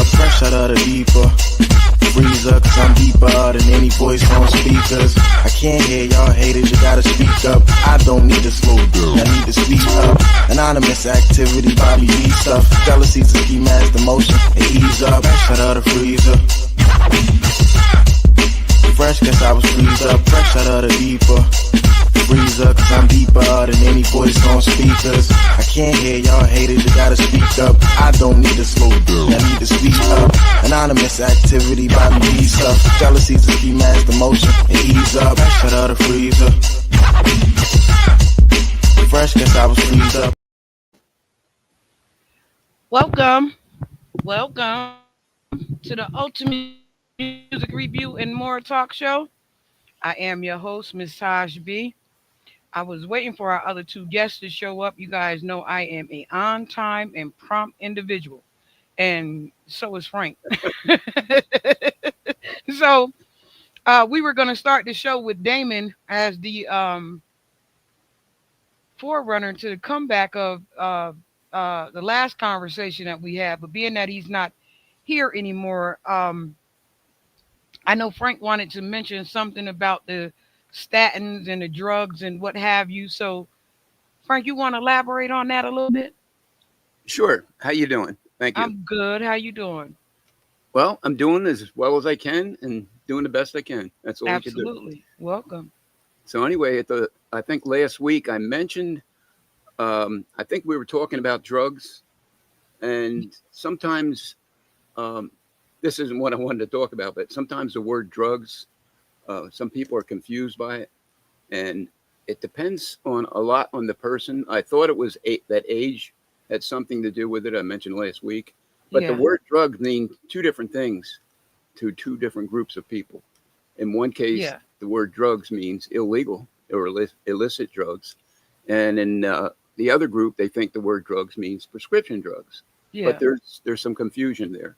up, fresh out of the deeper freezer, cause I'm deeper than any voice on speakers. I can't hear y'all haters, you gotta speak up. I don't need to slow down, I need to speak up. Anonymous activity, Bobby B stuff. Jealousy's a ski mask, emotion, and ease up. Fresh out of the freezer. Fresh, cause I was freezed up, fresh out of the deeper freezer, cause I'm deeper than any voice on speakers. I can't hear y'all haters, you gotta speak up. I don't need to slow down, I need to speak up. Anonymous activity, Bobby B stuff. Jealousy's a ski mask, emotion, and ease up. Fresh out of the freezer. Fresh, cause I was freezed up. Welcome to the Ultimate Music Review and More Talk Show. I am your host, Ms. Taj B. I was waiting for our other two guests to show up. You guys know I am a on-time and prompt individual, and so is Frank. So we were going to start the show with Damon as the forerunner to the comeback of the last conversation that we had, but being that he's not here anymore, I know Frank wanted to mention something about the statins and the drugs and what have you. So, Frank, you want to elaborate on that a little bit? Sure. How you doing? Thank you. I'm good. How you doing? Well, I'm doing as well as I can and doing the best I can. That's all we can do. Absolutely. Welcome. So anyway, I think last week I mentioned, I think we were talking about drugs, and sometimes this isn't what I wanted to talk about, but sometimes the word drugs, some people are confused by it, and it depends on a lot on the person. I thought it was that age had something to do with it. I mentioned last week, but the word drug means two different things to two different groups of people. In one case, the word drugs means illegal or illicit drugs, and in the other group, they think the word drugs means prescription drugs. But there's some confusion there.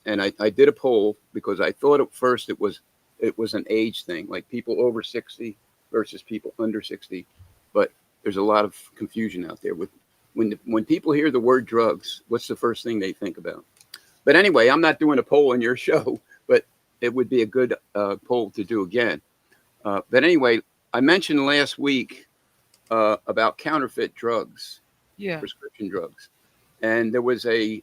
And I did a poll because I thought at first it was an age thing, like people over 60 versus people under 60. But there's a lot of confusion out there with when people hear the word drugs, what's the first thing they think about? But anyway, I'm not doing a poll on your show, but it would be a good poll to do again. But anyway, I mentioned last week about counterfeit drugs, prescription drugs. And there was an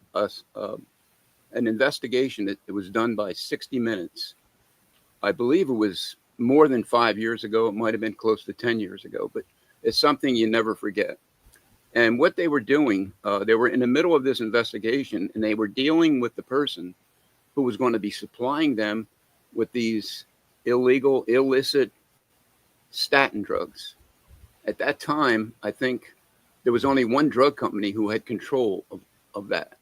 investigation that was done by 60 Minutes. I believe it was more than 5 years ago. It might have been close to 10 years ago, but it's something you never forget. And what they were doing, they were in the middle of this investigation, and they were dealing with the person who was going to be supplying them with these illegal, illicit statin drugs. At that time, I think there was only one drug company who had control of that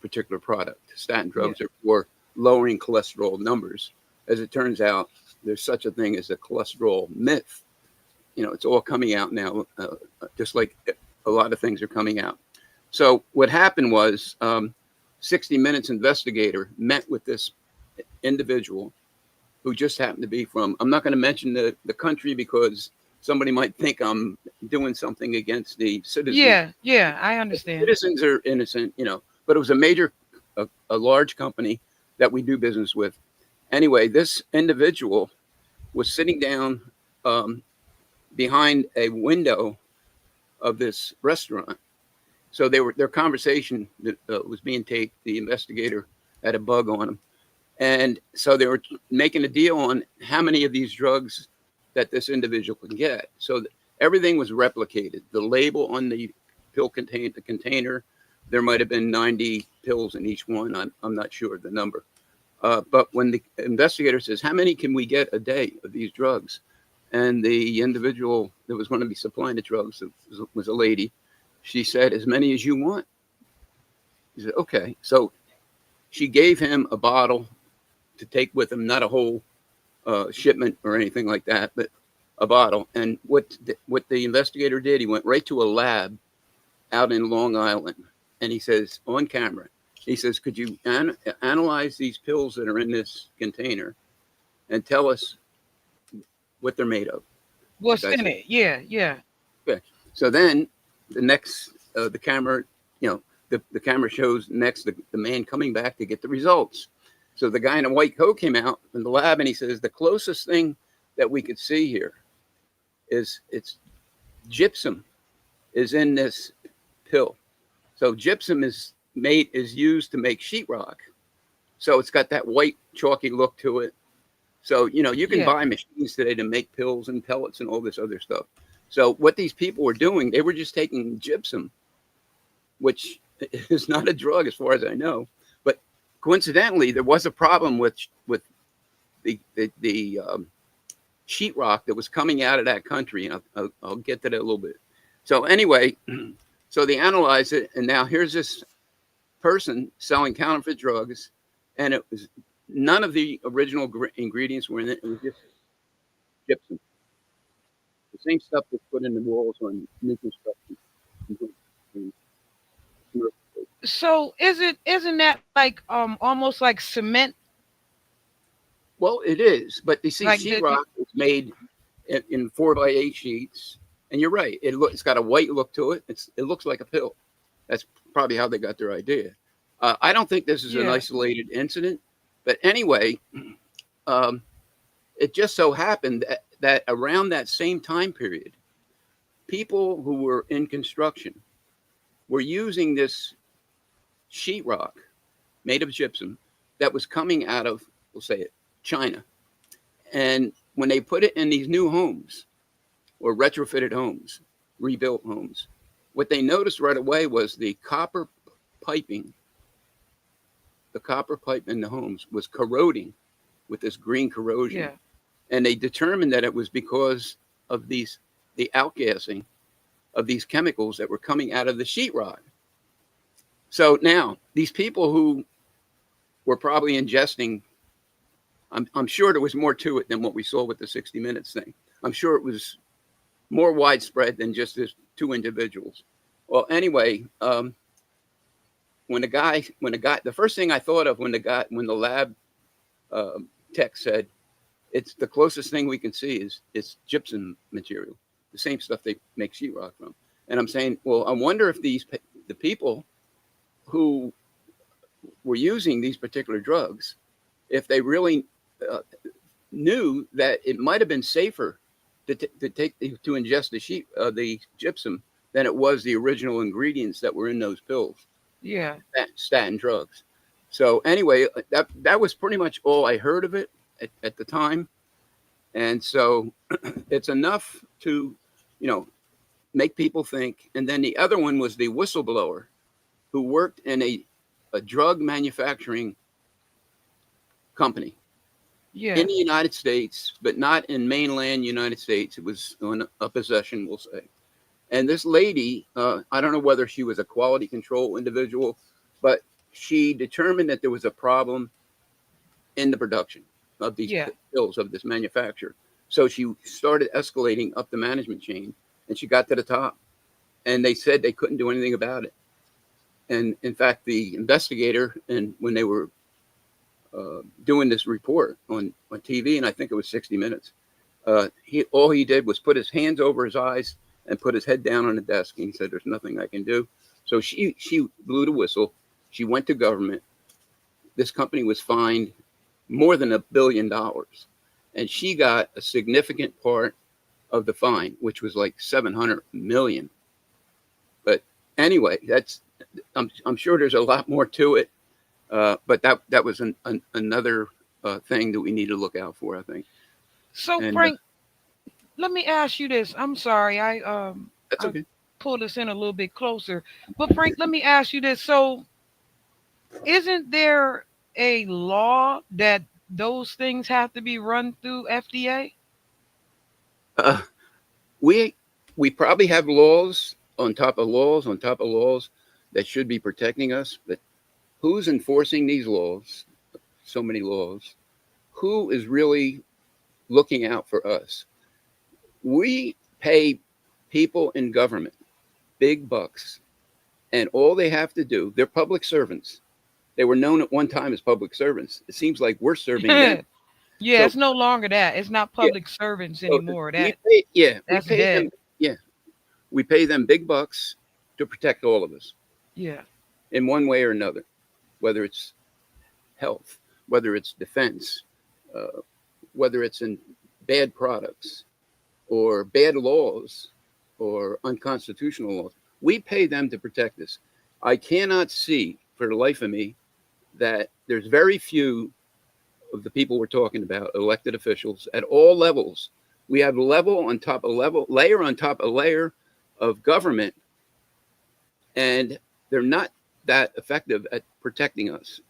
particular product. Statin drugs are for lowering cholesterol numbers. As it turns out, there's such a thing as a cholesterol myth. You know, it's all coming out now, just like a lot of things are coming out. So what happened was 60 Minutes investigator met with this individual who just happened to be from, I'm not going to mention the country because somebody might think I'm doing something against the citizens. Yeah, I understand. Citizens are innocent, you know, but it was a large company that we do business with. Anyway, this individual was sitting down behind a window of this restaurant. So their conversation was being taped. The investigator had a bug on him. And so they were making a deal on how many of these drugs that this individual could get. So everything was replicated. The label on the pill container, there might have been 90 pills in each one. I'm not sure the number. But when the investigator says, how many can we get a day of these drugs? And the individual that was going to be supplying the drugs was a lady. She said, as many as you want. He said, okay. So she gave him a bottle to take with him, not a whole shipment or anything like that, but a bottle. And what the investigator did, he went right to a lab out in Long Island. And he says, on camera, he says, could you analyze these pills that are in this container and tell us what they're made of? What's in it? Yeah. Okay. So then the camera, you know, the camera shows next the man coming back to get the results. So the guy in a white coat came out in the lab and he says, the closest thing that we could see here is it's gypsum is in this pill. So gypsum is used to make sheetrock. So it's got that white chalky look to it. So, you can buy machines today to make pills and pellets and all this other stuff. So what these people were doing, they were just taking gypsum, which is not a drug as far as I know. But coincidentally, there was a problem with the sheetrock that was coming out of that country. And I'll get to that a little bit. So anyway, so they analyzed it. And now here's this person selling counterfeit drugs. And it was none of the original ingredients were in it. It was just gypsum. The same stuff that's put in the walls on new construction. So isn't that like almost like cement? Well, it is, but you see, Like sheetrock is made in 4x8 sheets, and you're right. It's got a white look to it. It looks like a pill. That's probably how they got their idea. I don't think this is an isolated incident, but anyway, it just so happened that around that same time period, people who were in construction were using this sheetrock made of gypsum that was coming out of, we'll say it, China. And when they put it in these new homes or retrofitted homes, rebuilt homes, what they noticed right away was the copper piping, the copper pipe in the homes was corroding with this green corrosion. Yeah. And they determined that it was because of the outgassing of these chemicals that were coming out of the sheetrock. So now these people who were probably ingesting, I'm sure there was more to it than what we saw with the 60 Minutes thing. I'm sure it was more widespread than just this two individuals. Well, anyway, when the first thing I thought of when the lab tech said, it's the closest thing we can see is gypsum material, the same stuff they make sheetrock from. And I'm saying, well, I wonder if the people who were using these particular drugs, if they really knew that it might have been safer to ingest the gypsum than it was the original ingredients that were in those pills. Yeah. Statin drugs. So anyway, that was pretty much all I heard of it at the time. And so it's enough to, make people think. And then the other one was the whistleblower who worked in a drug manufacturing company in the United States, but not in mainland United States. It was on a possession, we'll say. And this lady, I don't know whether she was a quality control individual, but she determined that there was a problem in the production of these pills of this manufacturer. So she started escalating up the management chain, and she got to the top. And they said they couldn't do anything about it. And in fact, the investigator, and when they were doing this report on TV, and I think it was 60 Minutes, all he did was put his hands over his eyes and put his head down on the desk, and he said, "There's nothing I can do." So she blew the whistle. She went to government. This company was fined more than $1 billion, and she got a significant part of the fine, which was like 700 million. But anyway, I'm sure there's a lot more to it. But that was another thing that we need to look out for, I think. So Frank, let me ask you this. I'm sorry, that's okay. Pull this in a little bit closer. But Frank, let me ask you this. So isn't there a law that those things have to be run through FDA? We probably have laws on top of laws on top of laws that should be protecting us, but who's enforcing these laws? So many laws. Who is really looking out for us? We pay people in government big bucks, and all they have to do, they're public servants. They were known at one time as public servants. It seems like we're serving them. Yeah, So, it's no longer that. It's not public servants anymore. That's we pay them big bucks to protect all of us. Yeah. in one way or another, whether it's health, whether it's defense, whether it's in bad products or bad laws or unconstitutional laws. We pay them to protect us. I cannot see for the life of me that there's very few of the people we're talking about, elected officials at all levels. We have level on top of level, layer on top of layer of government, and they're not that effective at protecting us.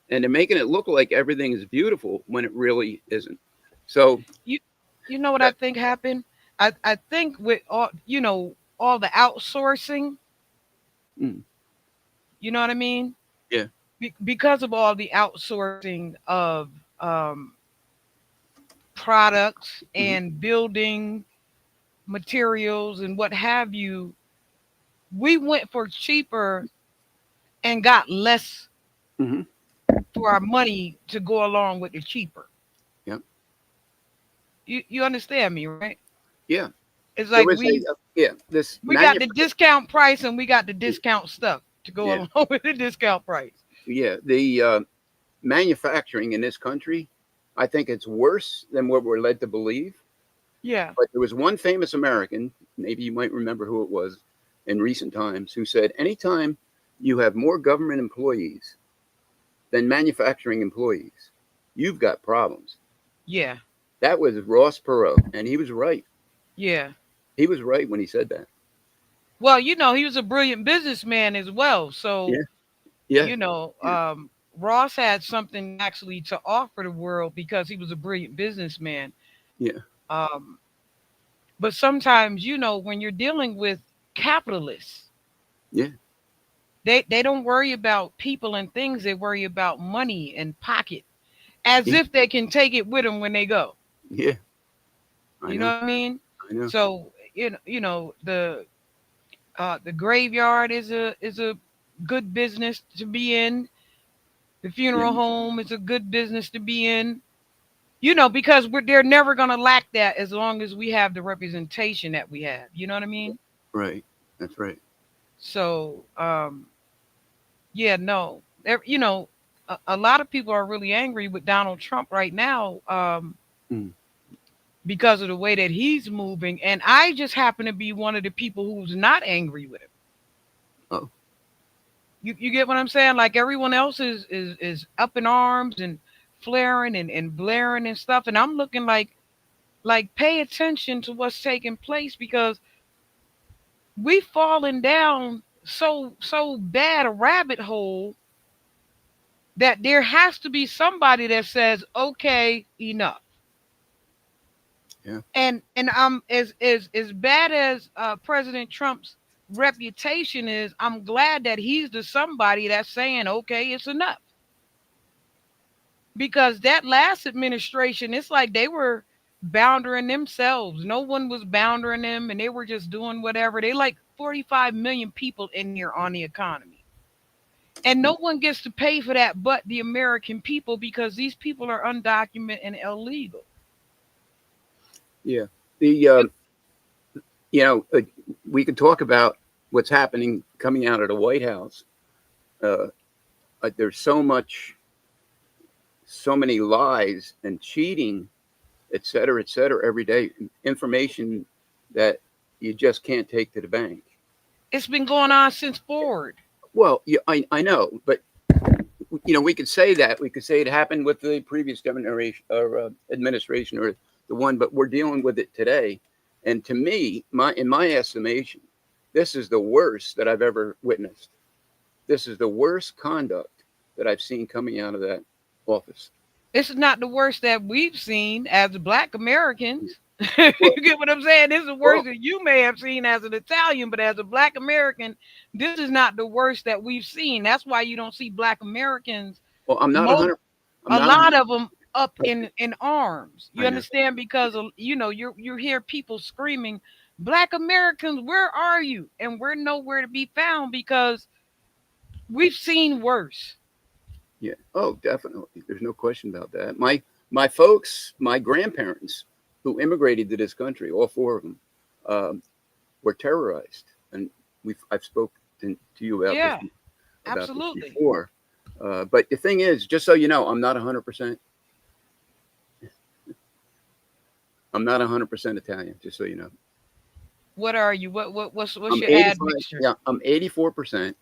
And they're making it look like everything is beautiful when it really isn't. So You know what I think happened? I think with all all the outsourcing, mm, you know what I mean? yeah, Because of all the outsourcing of um, products hmm and building materials and what have you, we went for cheaper and got less hmm for our money to go along with the cheaper. yeah, You understand me, right? yeah. It's There like was a yeah, this we got the manufacturing. discount price and we got the discount stuff to go Yeah, along with the discount price. yeah. The manufacturing in this country, I think it's worse than what we're led to believe. Yeah. But there was one famous American, maybe you might remember who it was in recent times, who said, anytime you have more government employees than manufacturing employees, you've got problems. Yeah. That was Ross Perot, and he was right. Yeah. He was right when he said that. Well, he was a brilliant businessman as well. So, Yeah, yeah, yeah, Ross had something actually to offer the world because he was a brilliant businessman. yeah, Um, but sometimes, when you're dealing with capitalists, yeah, they don't worry about people and things. They worry about money and pocket as yeah, if they can take it with them when they go. yeah. I You know know, what I mean? I know. So, the graveyard is a good business to be in. The Yeah, funeral home is a good business to be in. Because they're never gonna lack that as long as we have the representation that we have. You know what I mean? right. That's right. So, yeah, no, a lot of people are really angry with Donald Trump right now, Mm. because of the way that he's moving, and I just happen to be one of the people who's not angry with him. Oh, You get what I'm saying? Like everyone else is up in arms and flaring and blaring and stuff, and I'm looking like pay attention to what's taking place because we've fallen down so bad a rabbit hole that there has to be somebody that says, okay, enough. yeah, And as bad as President Trump's reputation is, I'm glad that he's the somebody that's saying, okay, it's enough. Because that last administration, it's like they were boundering themselves. No one was boundering them, and they were just doing whatever. They like 45 million people in here on the economy. And no one gets to pay for that but the American people because these people are undocumented and illegal. yeah. The you know, we could talk about what's happening coming out of the White House. Uh, there's so many lies and cheating, et cetera, every day. Information that you just can't take to the bank. It's been going on since Ford. Well, yeah, I know, but we could say that. We could say it happened with the previous generation or administration or the one, but we're dealing with it today. And to me, in my estimation, this is the worst that I've ever witnessed. This is the worst conduct that I've seen coming out of that office. This is not the worst that we've seen as Black Americans. Well, You get what I'm saying? This is the worst well, that you may have seen as an Italian, but as a Black American, this is not the worst that we've seen. That's why you don't see Black Americans, well, I'm not a most hundred. I'm a not a lot hundred. of them up in arms. You I know. understand? Because you hear people screaming, "Black Americans, where are you?" And we're nowhere to be found because we've seen worse. Yeah. Oh, definitely. There's no question about that. My folks, my grandparents, who immigrated to this country, all four of them, um, were terrorized, and I've spoken to you about this. Yeah. about this Absolutely. before. But the thing is, just so you know, I'm not 100%. I'm not 100% Italian, just so you know. What are you? What's I'm your 85. admixture? Yeah, I'm 84%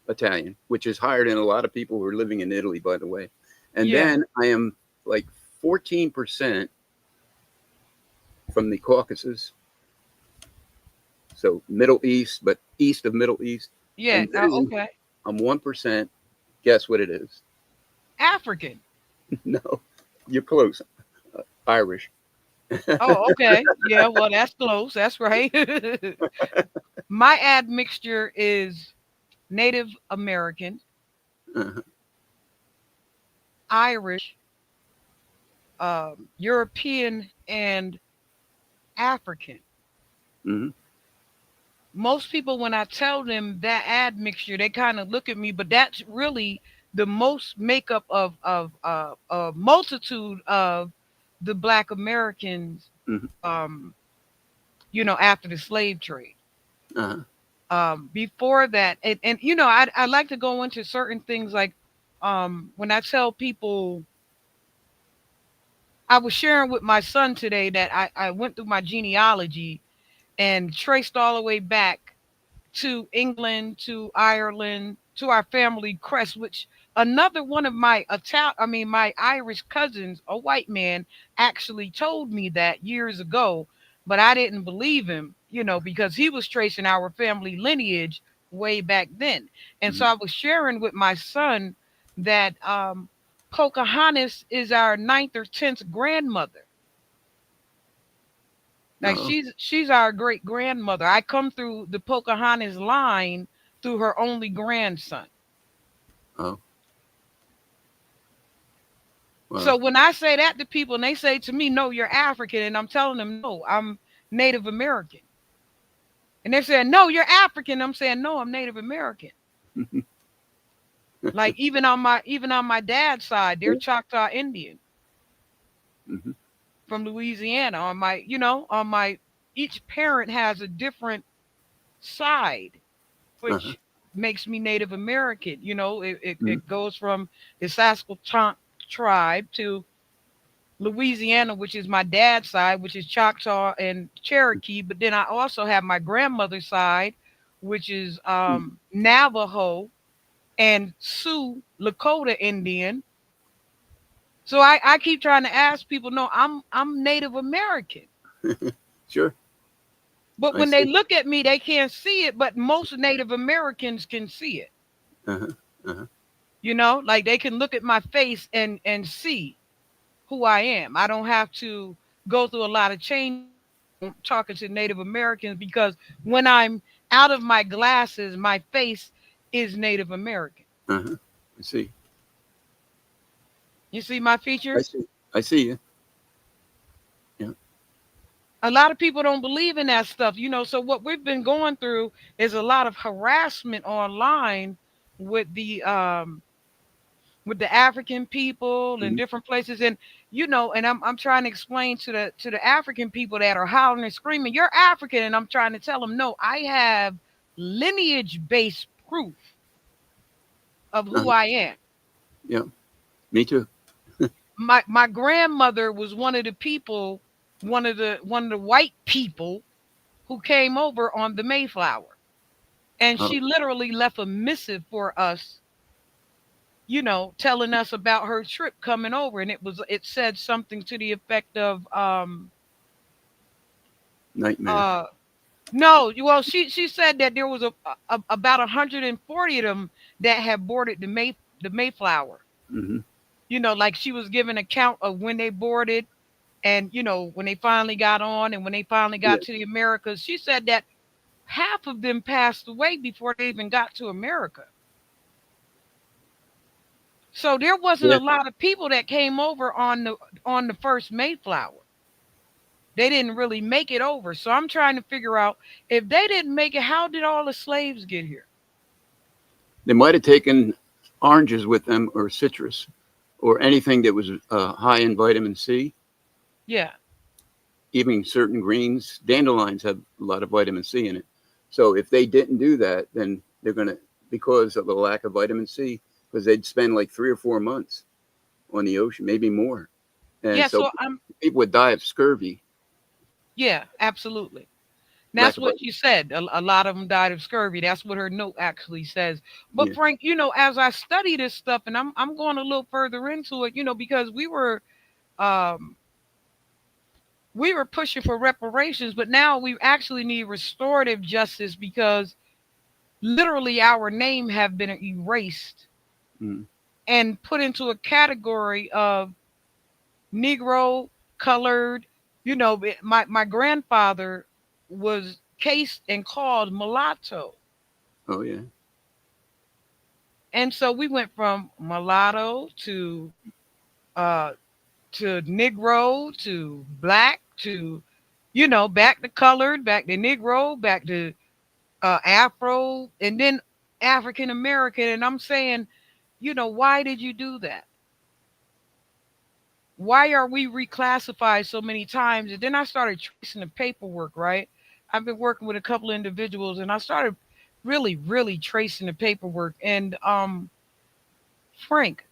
Italian, which is higher than a lot of people who are living in Italy, by the way. And Yeah. then I am like 14% from the Caucasus, so Middle East, but east of Middle East. Yeah. And then Okay. I'm 1%. Guess what it is? African. No, you're close. Irish. Oh, okay. Yeah. Well, that's close. That's right. My admixture is Native American, Uh-huh. Irish, European, and African. Hmm. Most people, when I tell them that admixture, they kind of look at me, but that's really the most makeup of a multitude of the Black Americans, Hmm. um, after the slave trade. Uh-huh. Before that, and I like to go into certain things like when I tell people, I was sharing with my son today that I went through my genealogy and traced all the way back to England, to Ireland, to our family crest, which another one of my Irish cousins, a white man, actually told me that years ago, but I didn't believe him, because he was tracing our family lineage way back then. And so Hmm. I was sharing with my son that Pocahontas is our ninth or tenth grandmother. Like Oh, she's our great grandmother. I come through the Pocahontas line through her only grandson. oh, So well. when I say that to people and they say to me, "No, you're African," and I'm telling them, "No, I'm Native American," and they're saying, "No, you're African," I'm saying, "No, I'm Native American." Like even on my dad's side, they're Choctaw Indian Hmm. from Louisiana. On my each parent has a different side, Uh-huh. which makes me Native American. It, Hmm. it goes from the Saskatchewan tribe to Louisiana, which is my dad's side, which is Choctaw and Cherokee. But then I also have my grandmother's side, which is Navajo and Sioux Lakota Indian. So I keep trying to ask people, no, I'm Native American. Sure, But I when they see. look at me, they can't see it. But most Native Americans can see it. Uh-huh. Uh-huh. Like they can look at my face and see who I am. I don't have to go through a lot of change talking to Native Americans because when I'm out of my glasses, my face is Native American. Uh-huh. I see. You see my I features? see. I see you. Yeah. A lot of people don't believe in that stuff, So what we've been going through is a lot of harassment online with the African people and Hmm. different places. And I'm trying to explain to the African people that are howling and screaming, "You're African," and I'm trying to tell them, no, I have lineage based proof of who Uh-huh. I am. Yeah. Me too. My grandmother was one of the white people who came over on the Mayflower, and Oh, she literally left a missive for us, telling us about her trip coming over, and it said something to the effect of nightmare. uh no, well, she said that there was about 140 of them that had boarded the Mayflower. Hmm. Like she was giving account of when they boarded and when they finally got on and when they finally Yeah. got to the Americas. She said that half of them passed away before they even got to America. So there wasn't Yeah. a lot of people that came over on the first Mayflower. They didn't really make it over. So I'm trying to figure out, if they didn't make it, how did all the slaves get here? They might have taken oranges with them or citrus or anything that was high in vitamin C, Yeah. even certain greens. Dandelions have a lot of vitamin C in it. So if they didn't do that, then because of the lack of vitamin C, because they'd spend like 3 or 4 months on the ocean, maybe more. And Yeah, so so I'm people would die of scurvy, yeah, absolutely. lack That's of what vitamin. she said. A lot of them died of scurvy. That's what her note actually says. But Yeah. Frank, as I study this stuff, and I'm going a little further into it, because um we were pushing for reparations, but now we actually need restorative justice because literally our name have been erased Mm. and put into a category of Negro, colored. My grandfather was cased and called mulatto. Oh yeah. And so we went from mulatto uh to Negro to black to back to colored, back to Negro, back to Afro, and then African American. And I'm saying, why did you do that? Why are we reclassified so many times? And then I started tracing the paperwork, right? I've been working with a couple of individuals and I started really, really tracing the paperwork. And Frank,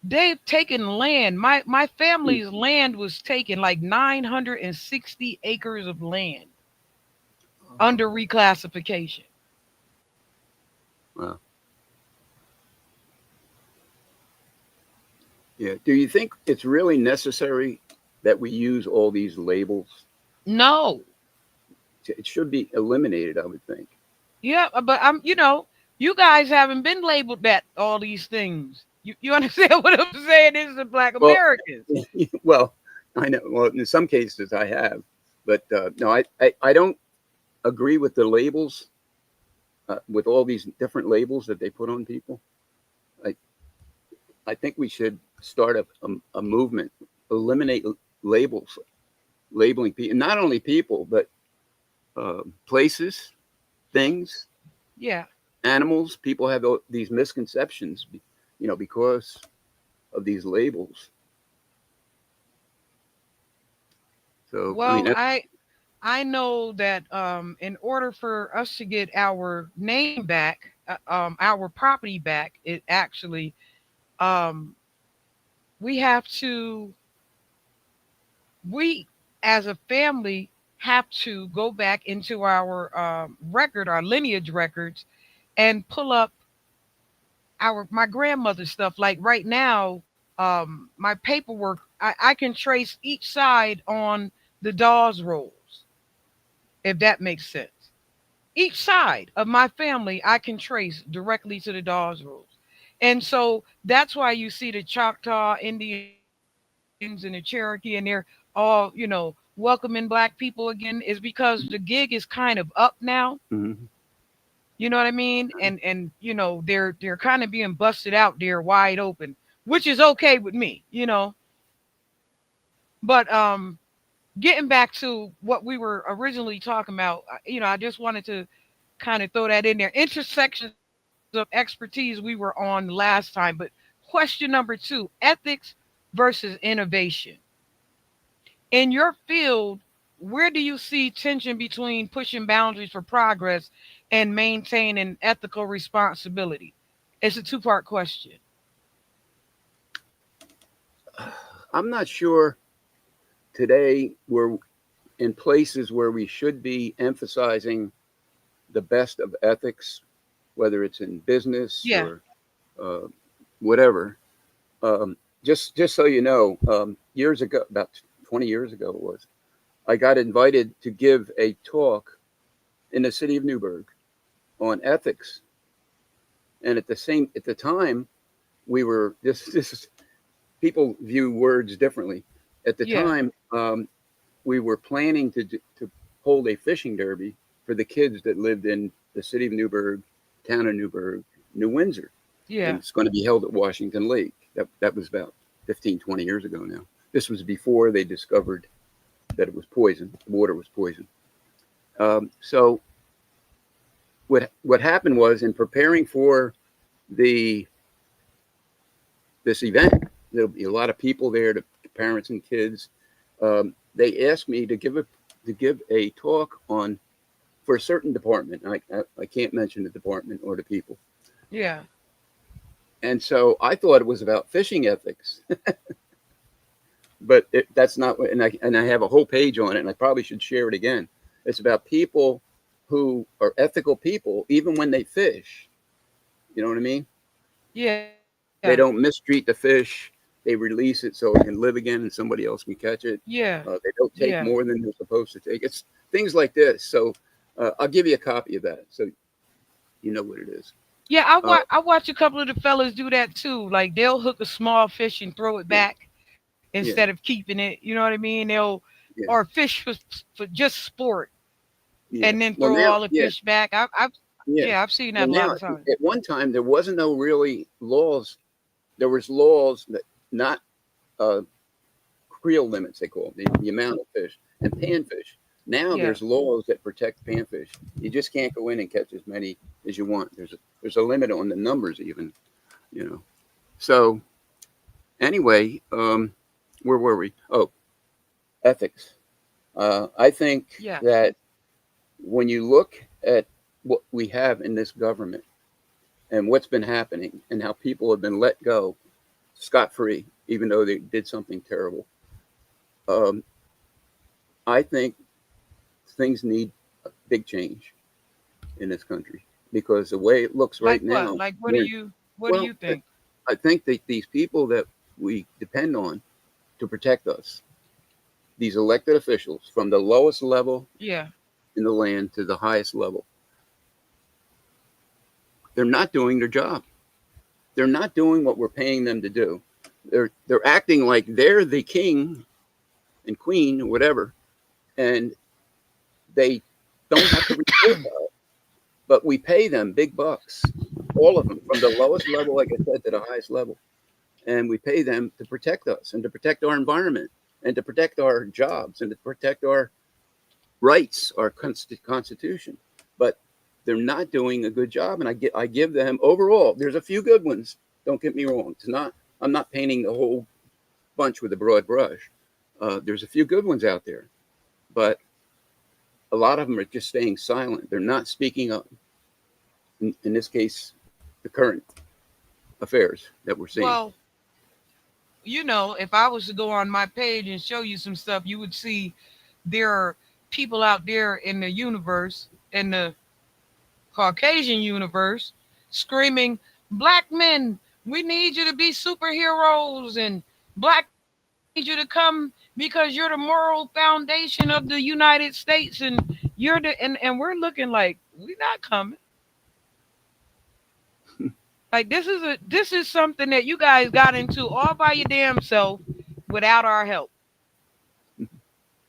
they've taken land. My Mm. family's land was taken, like 960 acres of land Oh, under reclassification. wow. Yeah. Do you think it's really necessary that we use all these labels? No. It should be eliminated, I would think. Yeah, but you guys haven't been labeled that all these things. You understand what I'm saying? This is the Black Well, Americans. well, I know. Well, in some cases I have, but no, I don't agree with the labels, with all these different labels that they put on people. I, I think we should start a movement, eliminate labels, labeling people, not only people, but places, things, Yeah. animals. People have these misconceptions, because of these labels. So, I mean, Well, I know that in order for us to get our name back, our property back, it actually um we have to we as a family have to go back into our our lineage records, and pull up our my grandmother's stuff. Like right now, my paperwork, I can trace each side on the Dawes rolls, if that makes sense. Each side of my family I can trace directly to the Dawes rolls. And so that's why you see the Choctaw Indians and the Cherokee, and they're all, welcoming black people again, is because the gig is kind of up now. mhm. You know what I mean? And they're kind of being busted out there wide open, which is okay with me. But getting back to what we were originally talking about, I just wanted to kind of throw that in there. Intersections of expertise we were on last time, but question number 2, ethics versus innovation. In your field, where do you see tension between pushing boundaries for progress and maintaining ethical responsibility? It's a two-part question. I'm not sure today we're in places where we should be emphasizing the best of ethics, whether it's in business Yeah, or uh, whatever. Just so you know, years ago, about 20 years ago, it was, I got invited to give a talk in the city of Newburgh on ethics, and at the time, we were this people view words differently. At the yeah, time, we were planning to hold a fishing derby for the kids that lived in the city of Newburgh, town of Newburgh, New Windsor, and yeah, it's going to be held at Washington Lake. That was about 15, 20 years ago now. This was before they discovered that it was poison. The water was poison. So what happened was, in preparing for the this event, there'll be a lot of people there, the parents and kids. They asked me to give a talk on for a certain department. I can't mention the department or the people. Yeah. And so I thought it was about fishing ethics, but that's not. And I have a whole page on it, and I probably should share it again. It's about people who are ethical people, even when they fish. You know what I mean? Yeah. They don't mistreat the fish. They release it so it can live again, and somebody else can catch it. Yeah. They don't take Yeah. more than they're supposed to take. It's things like this. So I'll give you a copy of that, so you know what it is. Yeah, Uh, I watch a couple of the fellas do that too. Like they'll hook a small fish and throw it yeah, back instead yeah, of keeping it. You know what I mean? They'll yeah, or fish for just sport yeah. and then Well, throw now, all the yeah, fish back. I've yeah. yeah, I've seen Well, that a lot now of times. at one time there wasn't no really laws. There was laws that not uh, creel limits, they call them, the amount of fish and panfish. Now Yeah. there's laws that protect panfish. You just can't go in and catch as many as you want. There's a limit on the numbers even, you know. So anyway, where were we? Oh, ethics. I think Yeah. that when you look at what we have in this government and what's been happening and how people have been let go scot free, even though they did something terrible, um, I think things need a big change in this country because the way it looks Like right what? now, Like what do well, you think? I think that these people that we depend on to protect us, these elected officials from the lowest level Yeah. in the land to the highest level, they're not doing their job. They're not doing what we're paying them to do. They're acting like they're the king and queen or whatever, and they don't have to report to us, but we pay them big bucks, all of them, from the lowest level, like I said, to the highest level, and we pay them to protect us and to protect our environment and to protect our jobs and to protect our rights, our constitution. But they're not doing a good job, and I give them overall. There's a few good ones. Don't get me wrong. It's not. I'm not painting the whole bunch with a broad brush. There's a few good ones out there, but a lot of them are just staying silent. They're not speaking up. In this case, the current affairs that we're seeing. Well, if I was to go on my page and show you some stuff, you would see there are people out there in the universe, in the Caucasian universe, screaming, "Black men, we need you to be superheroes, and black men, we need you to come because you're the moral foundation of the United States, and you're the and we're looking like we're not coming. Like this is something that you guys got into all by your damn self without our help.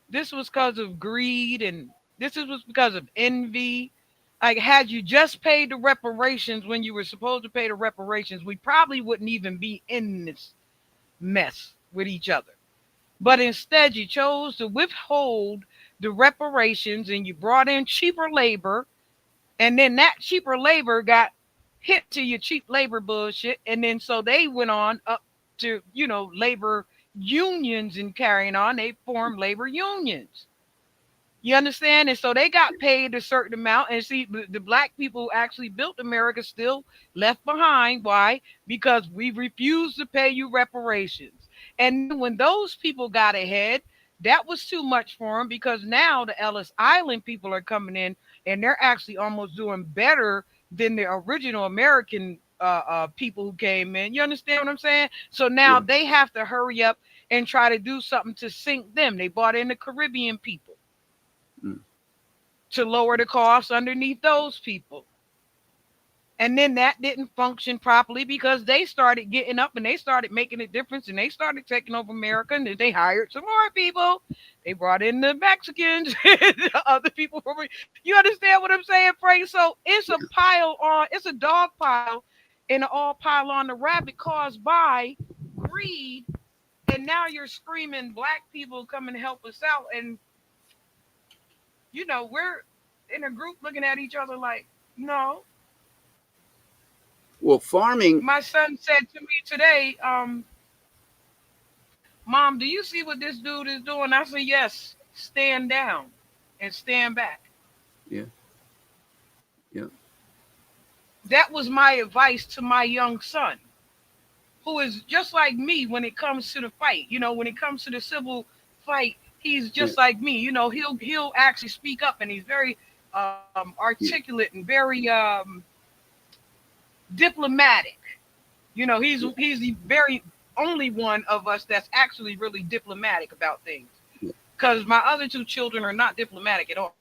This was because of greed, and was because of envy. Like, had you just paid the reparations when you were supposed to pay the reparations, we probably wouldn't even be in this mess with each other. But instead, you chose to withhold the reparations and you brought in cheaper labor. And then that cheaper labor got hit to your cheap labor bullshit. And then so they went on up to, labor unions and carrying on. They formed labor unions. You understand? And so they got paid a certain amount. And see, the black people who actually built America still left behind. Why? Because we refused to pay you reparations. And then when those people got ahead, that was too much for them because now the Ellis Island people are coming in and they're actually almost doing better than the original American people who came in. You understand what I'm saying? So now Yeah. they have to hurry up and try to do something to sink them. They brought in the Caribbean people Mm. to lower the costs underneath those people. And then that didn't function properly because they started getting up and they started making a difference and they started taking over America and then they hired some more people. They brought in the Mexicans, the other people from. You understand what I'm saying, Frank? So it's a dog pile and an all pile on the rabbit caused by greed. And now you're screaming, black people come and help us out. And, we're in a group looking at each other like, no. Well, farming. My son said to me today, Mom, do you see what this dude is doing? I said, yes, stand down and stand back. Yeah. that was my advice to my young son, who is just like me when it comes to the fight. When it comes to the civil fight, he's Yeah. just like me. He'll actually speak up, and he's very Yeah. articulate and very diplomatic. Yeah. He's the very only one of us that's actually really diplomatic about things. Yeah. Because my other two children are not diplomatic at all.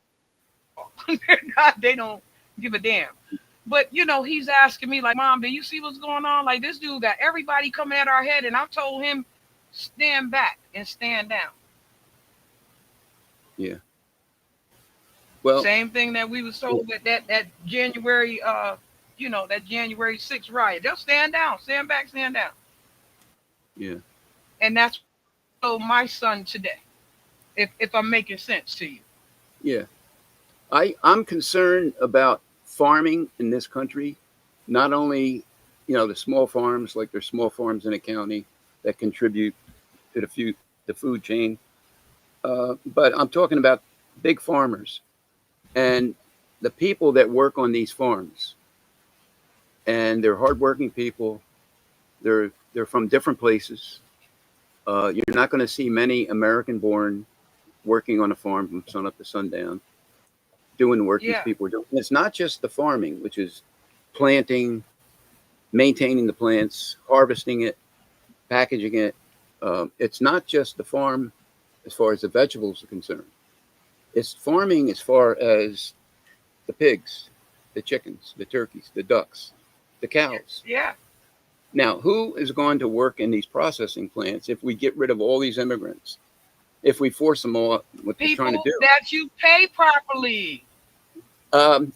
They don't give a damn. But he's asking me like, "Mom, do you see what's going on? Like this dude got everybody coming at our head," and I told him, "Stand back and stand down." Yeah. Well, Same thing that we was told with that January, that January 6th riot. Just stand down, stand back, stand down. yeah. And that's what my son today. If I'm making sense to you. Yeah. I'm concerned about farming in this country. Not only, the small farms, like there's small farms in a county that contribute to the food chain. But I'm talking about big farmers and the people that work on these farms. And they're hardworking people. They're from different places. You're not going to see many American-born working on a farm from sun up to sundown, doing the work these Yeah. people are doing. And it's not just the farming, which is planting, maintaining the plants, harvesting it, packaging it. It's not just the farm as far as the vegetables are concerned. It's farming as far as the pigs, the chickens, the turkeys, the ducks, the cows. Yeah. Now, who is going to work in these processing plants if we get rid of all these immigrants? If we force them all, what they're trying to People do? that you pay properly. Um,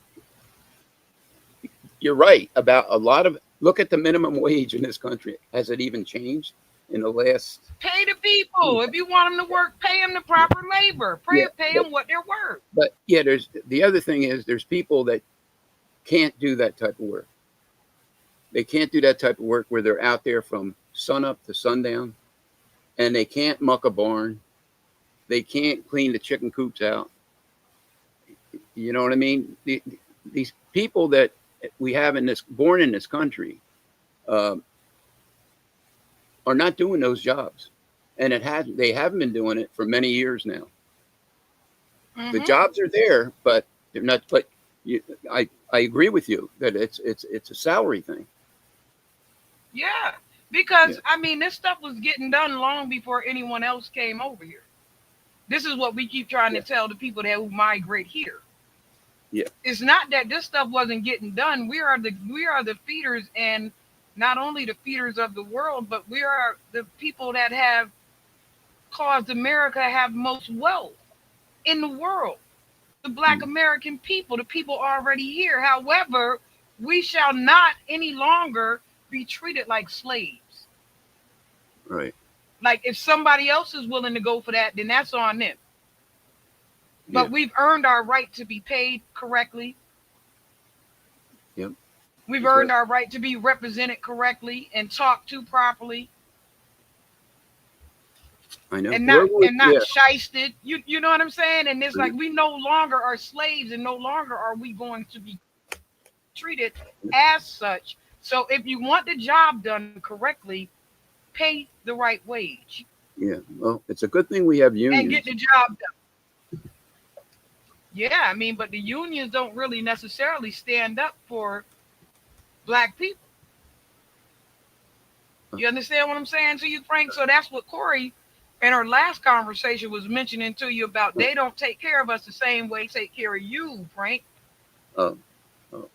you're right about a lot of. Look at the minimum wage in this country. Has it even changed in the last? Pay the people. If you want them to work, pay them the proper labor. Yeah, Pay them what they're worth. But yeah, there's the other thing is there's people that can't do that type of work. They can't do that type of work where they're out there from sun up to sundown, and they can't muck a barn. They can't clean the chicken coops out. You know what I mean? These people that we have born in this country, are not doing those jobs, and they haven't been doing it for many years now. The jobs are there, but they're not. But I agree with you that it's a salary thing. Yeah. Because Yeah. this stuff was getting done long before anyone else came over here. This is what we keep trying to tell the people that who migrate here. Yeah. It's not that this stuff wasn't getting done. We are the feeders, and not only the feeders of the world, but we are the people that have caused America to have most wealth in the world. The Black American people, the people already here. However, we shall not any longer be treated like slaves. Right. Like if somebody else is willing to go for that, then that's on them. But we've earned our right to be paid correctly. Yep. We've earned our right to be represented correctly and talked to properly. I know. And not shysted. You know what I'm saying? And it's like we no longer are slaves, and no longer are we going to be treated as such. So if you want the job done correctly, pay the right wage. Yeah. Well, it's a good thing we have unions. And get the job done. Yeah, but the unions don't really necessarily stand up for Black people. You understand what I'm saying to you, Frank? So that's what Corrie in her last conversation was mentioning to you about. They don't take care of us the same way they take care of you, Frank. Oh,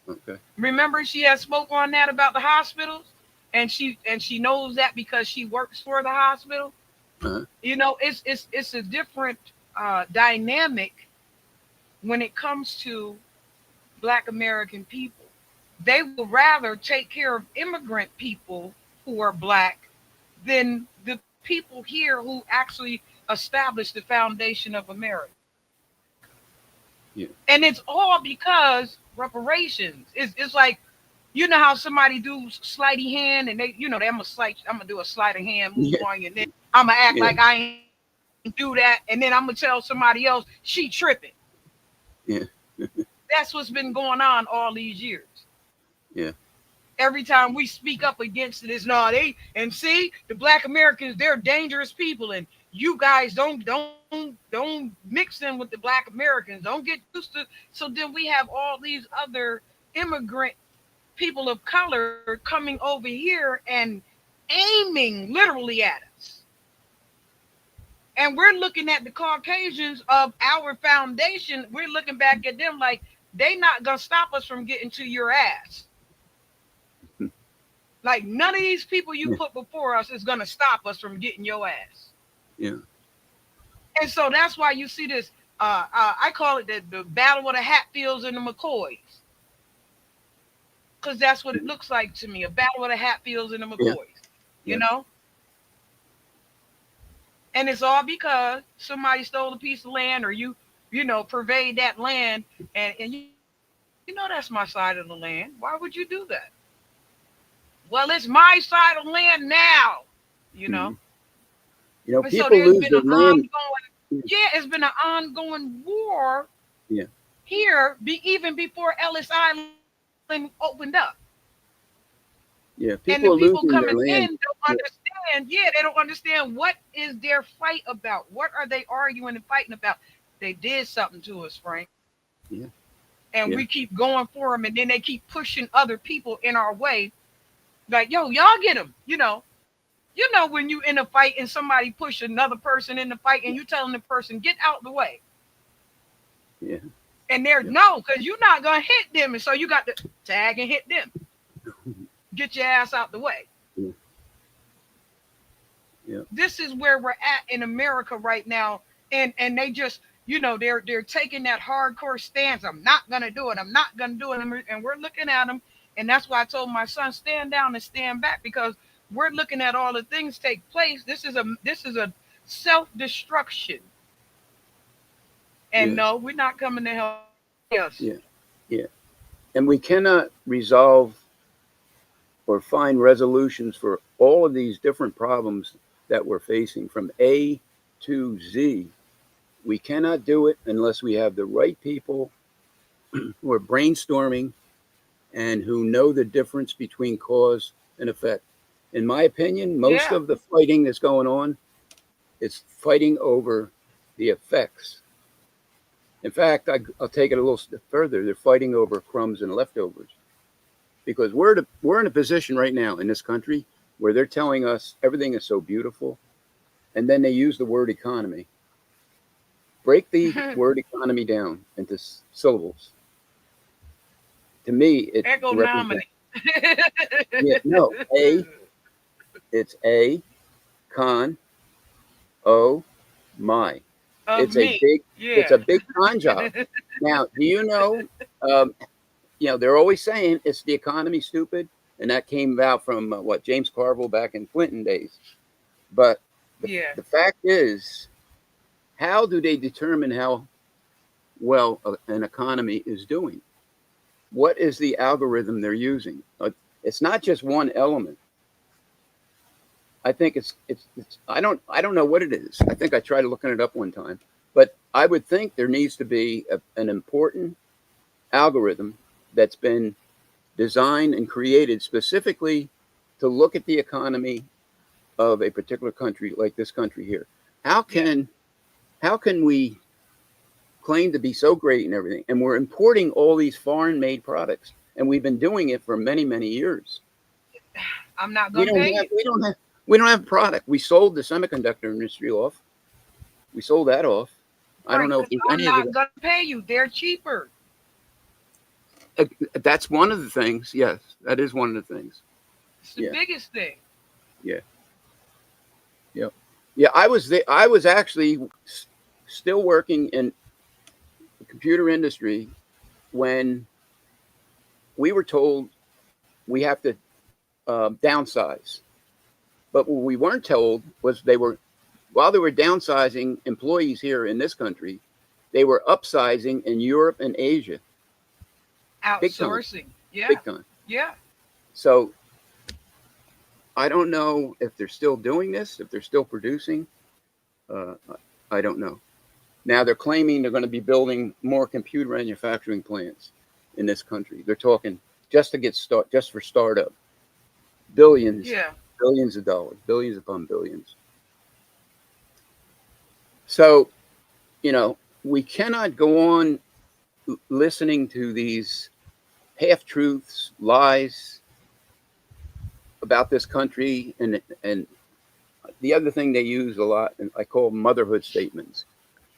okay. Remember, she had spoke on that about the hospitals, and she knows that because she works for the hospital. Uh-huh. It's a different dynamic when it comes to Black American people. They will rather take care of immigrant people who are Black than the people here who actually established the foundation of America. Yeah. And it's all because reparations. It's like, how somebody do sleighty hand, and they I'm gonna do a sleight of hand move on you, and then I'm gonna act like I ain't do that, and then I'm gonna tell somebody else she tripping. Yeah. That's what's been going on all these years. Yeah. Every time we speak up against it, it's no, they and see the black Americans, they're dangerous people, and you guys don't mix in with the black Americans. Don't get used to. So then we have all these other immigrant people of color coming over here and aiming literally at us. And we're looking at the Caucasians of our foundation. We're looking back at them like they not gonna stop us from getting to your ass. Like none of these people you Yeah. put before us is gonna stop us from getting your ass. Yeah. And so that's why you see this. I call it the battle of the Hatfields and the McCoys, because that's what it looks like to me. A battle of the Hatfields and the Yeah. McCoys. Yeah. You know, and it's all because somebody stole a piece of land, or you know, pervade that land, and you know that's my side of the land. Why would you do that? Well, it's my side of the land now. You know. Mhm. You know, And so people there's lose been their an land. ongoing, yeah, it's been an ongoing war Yeah. here, even before Ellis Island opened up. Yeah. And the People are people losing coming their in land. don't understand. Yeah, they don't understand what is their fight about. What are they arguing and fighting about? They did something to us, Frank. Yeah. And Yeah. we keep going for them, and then they keep pushing other people in our way. Like, yo, y'all get them. You know when you in a fight and somebody push another person in the fight, and you telling the person get out the way. Yeah. And they're Yeah. no, because you're not gonna hit them, and so you got to tag and hit them. Get your ass out the way. Yeah. Yeah. This is where we're at in America right now, and they just they're taking that hardcore stance. I'm not gonna do it. I'm not gonna do it, and we're looking at them, and that's why I told my son stand down and stand back, because we're looking at all the things take place. This is a self destruction, and Yeah. no, we're not coming to help us. Yeah. Yeah. And we cannot resolve or find resolutions for all of these different problems that we're facing from A to Z. We cannot do it unless we have the right people who are brainstorming and who know the difference between cause and effect. In my opinion, most Yeah. of the fighting that's going on is fighting over the effects. In fact, I'll take it a little step further. They're fighting over crumbs and leftovers, because we're in a position right now in this country where they're telling us everything is so beautiful, and then they use the word economy. Break the word economy down into syllables. To me, it represents. Economic. Yeah, no, it's a con o my. Of It's me. it's Yeah. a big con job. Now, do you know? They're always saying it's the economy, stupid, and that came about from what James Carville back in Clinton days. But Yeah. the fact is, how do they determine how well an economy is doing? What is the algorithm they're using? It's not just one element. I think it's I don't know what it is. I think I tried looking it up one time, but I would think there needs to be an important algorithm that's been designed and created specifically to look at the economy of a particular country, like this country here. How can we claim to be so great and everything, and we're importing all these foreign-made products, and we've been doing it for many, many years? I'm not We gonna don't pay have you. we don't have product. We sold the semiconductor industry off. We sold that off. I don't Frank, know if there's I'm any of not it. gonna pay you. They're cheaper. That's one of the things. Yes, that is one of the things. It's the Yeah. biggest thing. Yeah. Yeah. Yeah. I was actually still working in the computer industry when we were told we have to downsize. But what we weren't told was while they were downsizing employees here in this country, they were upsizing in Europe and Asia. Big time. Outsourcing. Yeah. Big time. Yeah. So I don't know if they're still doing this, if they're still producing. Uh, I don't know. Now they're claiming they're going to be building more computer manufacturing plants in this country. They're talking just to get just for startup. Billions, Yeah. billions of dollars, billions upon billions. So, we cannot go on listening to these half truths, lies about this country, and the other thing they use a lot, and I call motherhood statements.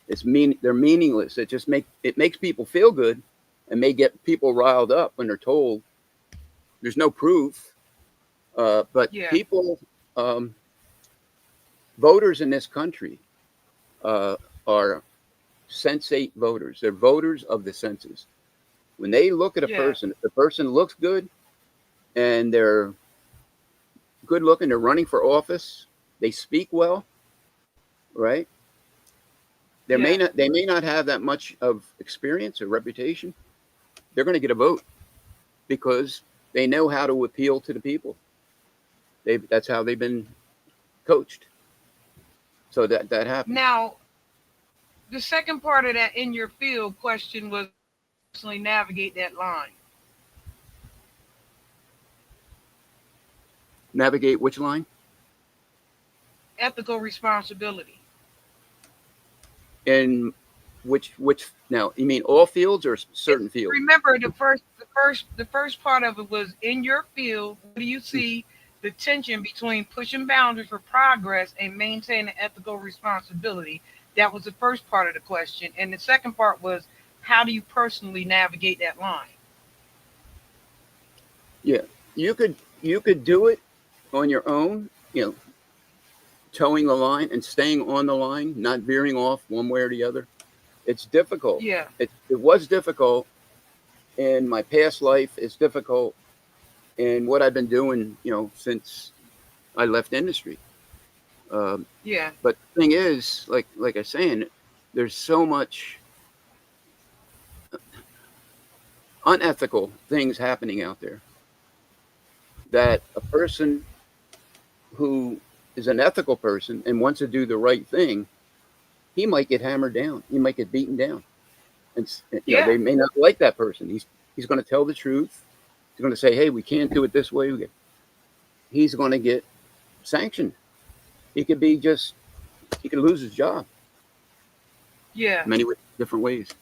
They're meaningless. It makes people feel good, and may get people riled up when they're told there's no proof. But Yeah. people, voters in this country, are sensate voters. They're voters of the senses. When they look at a Yeah. person, if the person looks good and they're good looking, they're running for office, they speak well, right? Yeah. They may not have that much of experience or reputation. They're going to get a vote because they know how to appeal to the people. That's how they've been coached. So that happens. Now, the second part of that in your field question was personally navigate that line. Navigate which line? Ethical responsibility. In which now you mean all fields or certain fields? Remember the first part of it was in your field, what do you see the tension between pushing boundaries for progress and maintaining ethical responsibility? That was the first part of the question. And the second part was how do you personally navigate that line? Yeah, you could do it on your own. Towing the line and staying on the line, not veering off one way or the other. It's difficult. Yeah. It was difficult in my past life. It's difficult in what I've been doing, since I left industry. Um, Yeah. but the thing is, like I was saying, there's so much unethical things happening out there that a person who is an ethical person and wants to do the right thing, he might get hammered down. He might get beaten down. And Yeah. they may not like that person. He's going to tell the truth. He's going to say, "Hey, we can't do it this way." He's going to get sanctioned. He could lose his job Yeah. many different ways.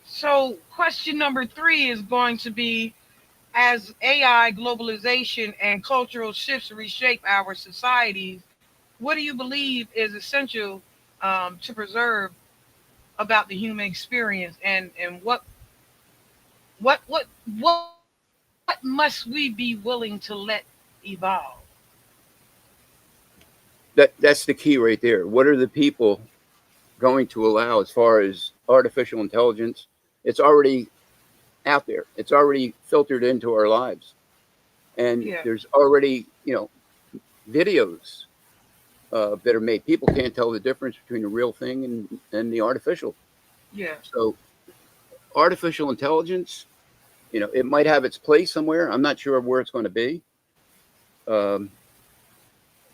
So question number 3 is going to be, as AI, globalization, and cultural shifts reshape our societies, what do you believe is essential to preserve about the human experience, and what what what what must we be willing to let evolve? That's the key right there. What are the people going to allow as far as artificial intelligence? It's already out there. It's already filtered into our lives, and Yeah. there's already videos that are made. People can't tell the difference between the real thing and the artificial. Yeah. So artificial intelligence, it might have its place somewhere. I'm not sure where it's going to be. Um,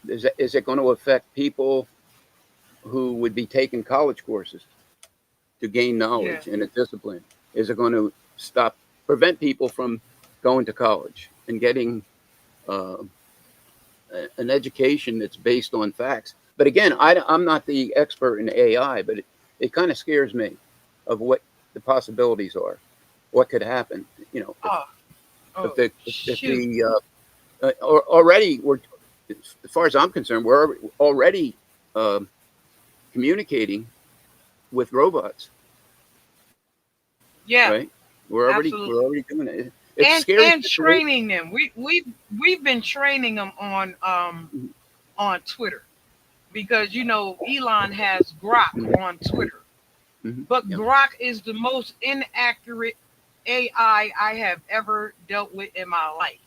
is it going to affect people who would be taking college courses to gain Yeah. knowledge and a discipline? Is it going to prevent people from going to college and getting uh, an education that's based on facts? But again, I'm not the expert in AI, but it kind of scares me of what the possibilities are, what could happen. Oh. If Oh. if Shoot. already we're, as far as I'm concerned, we're already communicating with robots, Yeah. right? We're Absolutely. already doing it. It's And scary and situation. training them. We've been training them on Twitter, because Elon has Grok on Twitter. But Yeah. Grok is the most inaccurate AI I have ever dealt with in my life.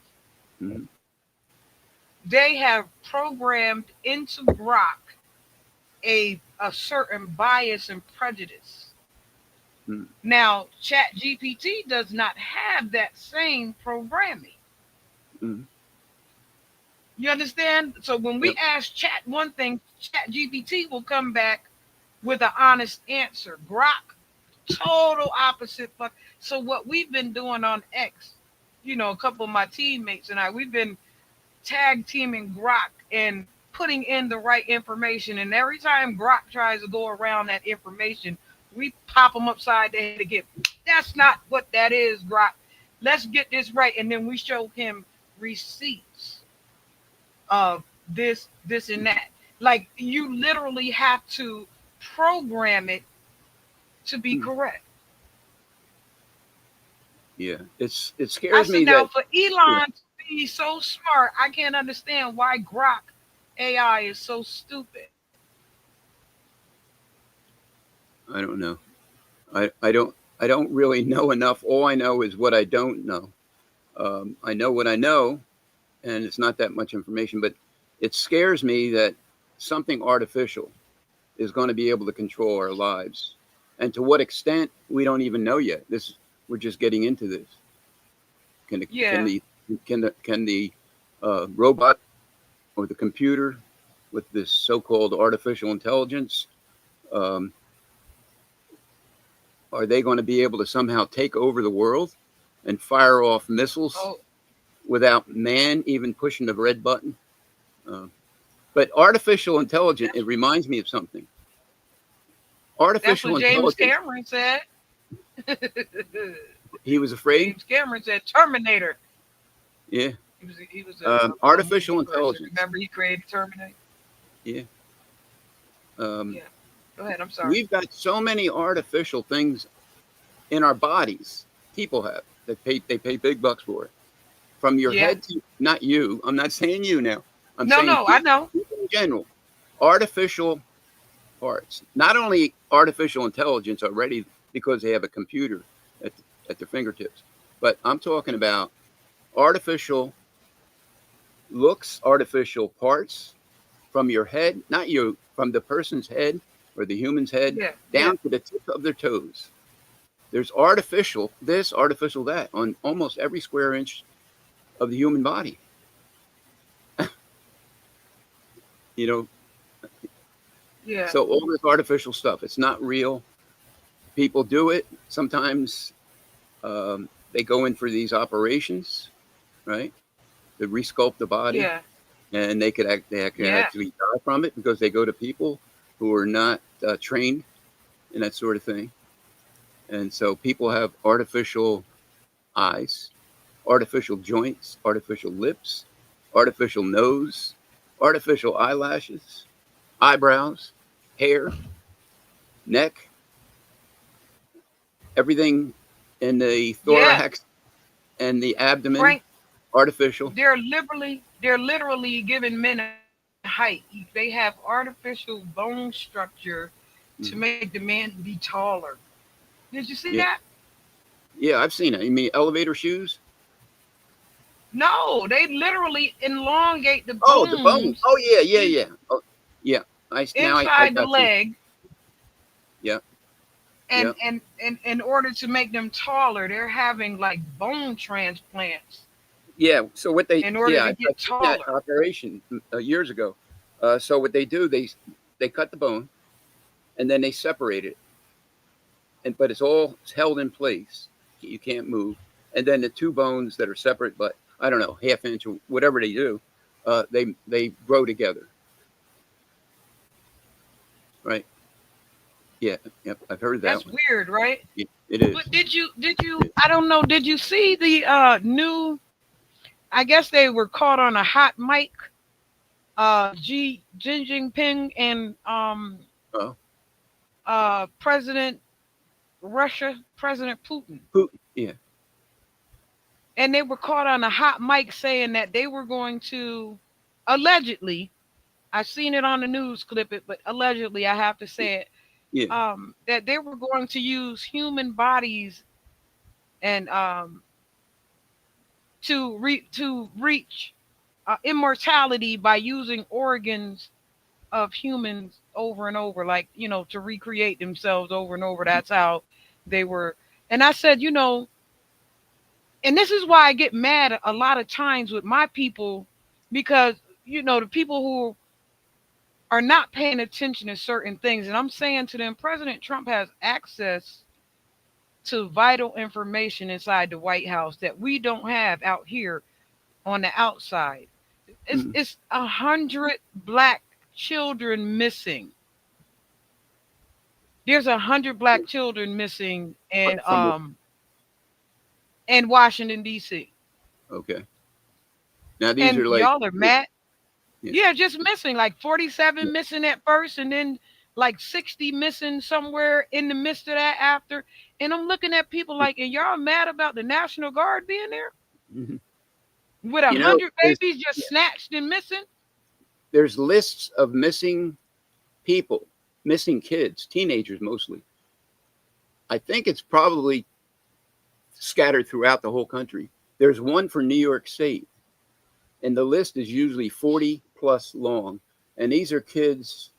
Mhm. They have programmed into Grok a certain bias and prejudice. Mhm. Now, ChatGPT does not have that same programming. Mhm. You understand? So when we Yep. ask Chat one thing, ChatGPT will come back with an honest answer. Grok Total opposite. Fuck. So what we've been doing on X, a couple of my teammates and I, we've been tag teaming Grok and putting in the right information. And every time Grok tries to go around that information, we pop them upside the head again. That's not what that is, Grok. Let's get this right. And then we show him receipts of this, and that. Like you literally have to program it to be correct. Yeah, it I scares said me now that. for Yeah, Elon to be so smart, I can't understand why Grok AI is so stupid. I don't know. I don't really know enough. All I know is what I don't know. I know what I know, and it's not that much information, but it scares me that something artificial is going to be able to control our lives, and to what extent we don't even know yet. This We're just getting into this. Can the can Yeah, the can the robot or the computer with this so-called artificial intelligence, um, are they going to be able to somehow take over the world and fire off missiles oh, without man even pushing the red button? Uh, but artificial intelligence, that's it reminds me of something. that's what Artificial James intelligence, Cameron said. he was afraid. James Cameron said Terminator. Yeah. He was a movie Artificial person. intelligence. Remember, he created Terminator. Yeah. Um, Yeah. Go ahead. I'm sorry. we've got so many artificial things in our bodies. People have they pay big bucks for it. From your Yeah. head to, not you. I'm not saying you now. I'm No, saying no, I know. people in general. Artificial parts. Not only artificial intelligence already because they have a computer at, at their fingertips, but I'm talking about artificial looks, artificial parts from your head, not you, from the person's head or the human's head Yeah, yeah, down to the tip of their toes. There's artificial this, artificial that on almost every square inch of the human body. You know, yeah, so all this artificial stuff, it's not real. People do it. Sometimes they go in for these operations, right? To resculpt the body, yeah, and they can yeah, actually die from it because they go to people who are not trained in that sort of thing. And so people have artificial eyes, artificial joints, artificial lips, artificial nose, artificial eyelashes, eyebrows, hair, neck, everything in the yeah. thorax and the abdomen, Frank, artificial. they're literally giving men a height. They have artificial bone structure to Mhm. make the man be taller. Did you see Yeah, that? yeah, I've seen it. You mean elevator shoes? No, they literally elongate the Oh, the bone. bones Oh, yeah, yeah, in, yeah. Oh, yeah. I inside the got you. leg, Yeah, yeah, and in order to make them taller, they're having like bone transplants yeah. So what they, in order yeah, to I've get seen that taller. operation years ago. So what they do, they cut the bone and then they separate it, and but it's all held in place. You can't move. And then the two bones that are separate, but I don't know, half inch or whatever they do, they grow together, right? Yeah, yep. I've heard that That's one. weird, right? It is. But did you It is. I don't know, did you see the new, I guess they were caught on a hot mic, Xi Jinping and Oh, President Russia, President Putin. Putin. Yeah. And they were caught on a hot mic saying that they were going to, allegedly, I've seen it on the news clip it, but allegedly I have to say it, Yeah. that they were going to use human bodies and to reach immortality by using organs of humans over and over, like to recreate themselves over and over. That's how they were. And I said, and this is why I get mad a lot of times with my people, because the people who are not paying attention to certain things, and I'm saying to them, President Trump has access to vital information inside the White House that we don't have out here on the outside. Mm. It's 100 black children missing. There's 100 black children missing From what? in Washington D.C. Okay. Now these And are like, y'all are yeah, mad. yeah. Yeah, just missing like Yeah. 47 missing at first, and then like 60 missing somewhere in the midst of that after. And I'm looking at people like, and y'all mad about the National Guard being there Mhm. with a You know, hundred babies just snatched and missing? there's lists of missing people, missing kids, teenagers mostly. I think it's probably scattered throughout the whole country. There's one for New York State, and the list is usually 40 plus long. And these are kids,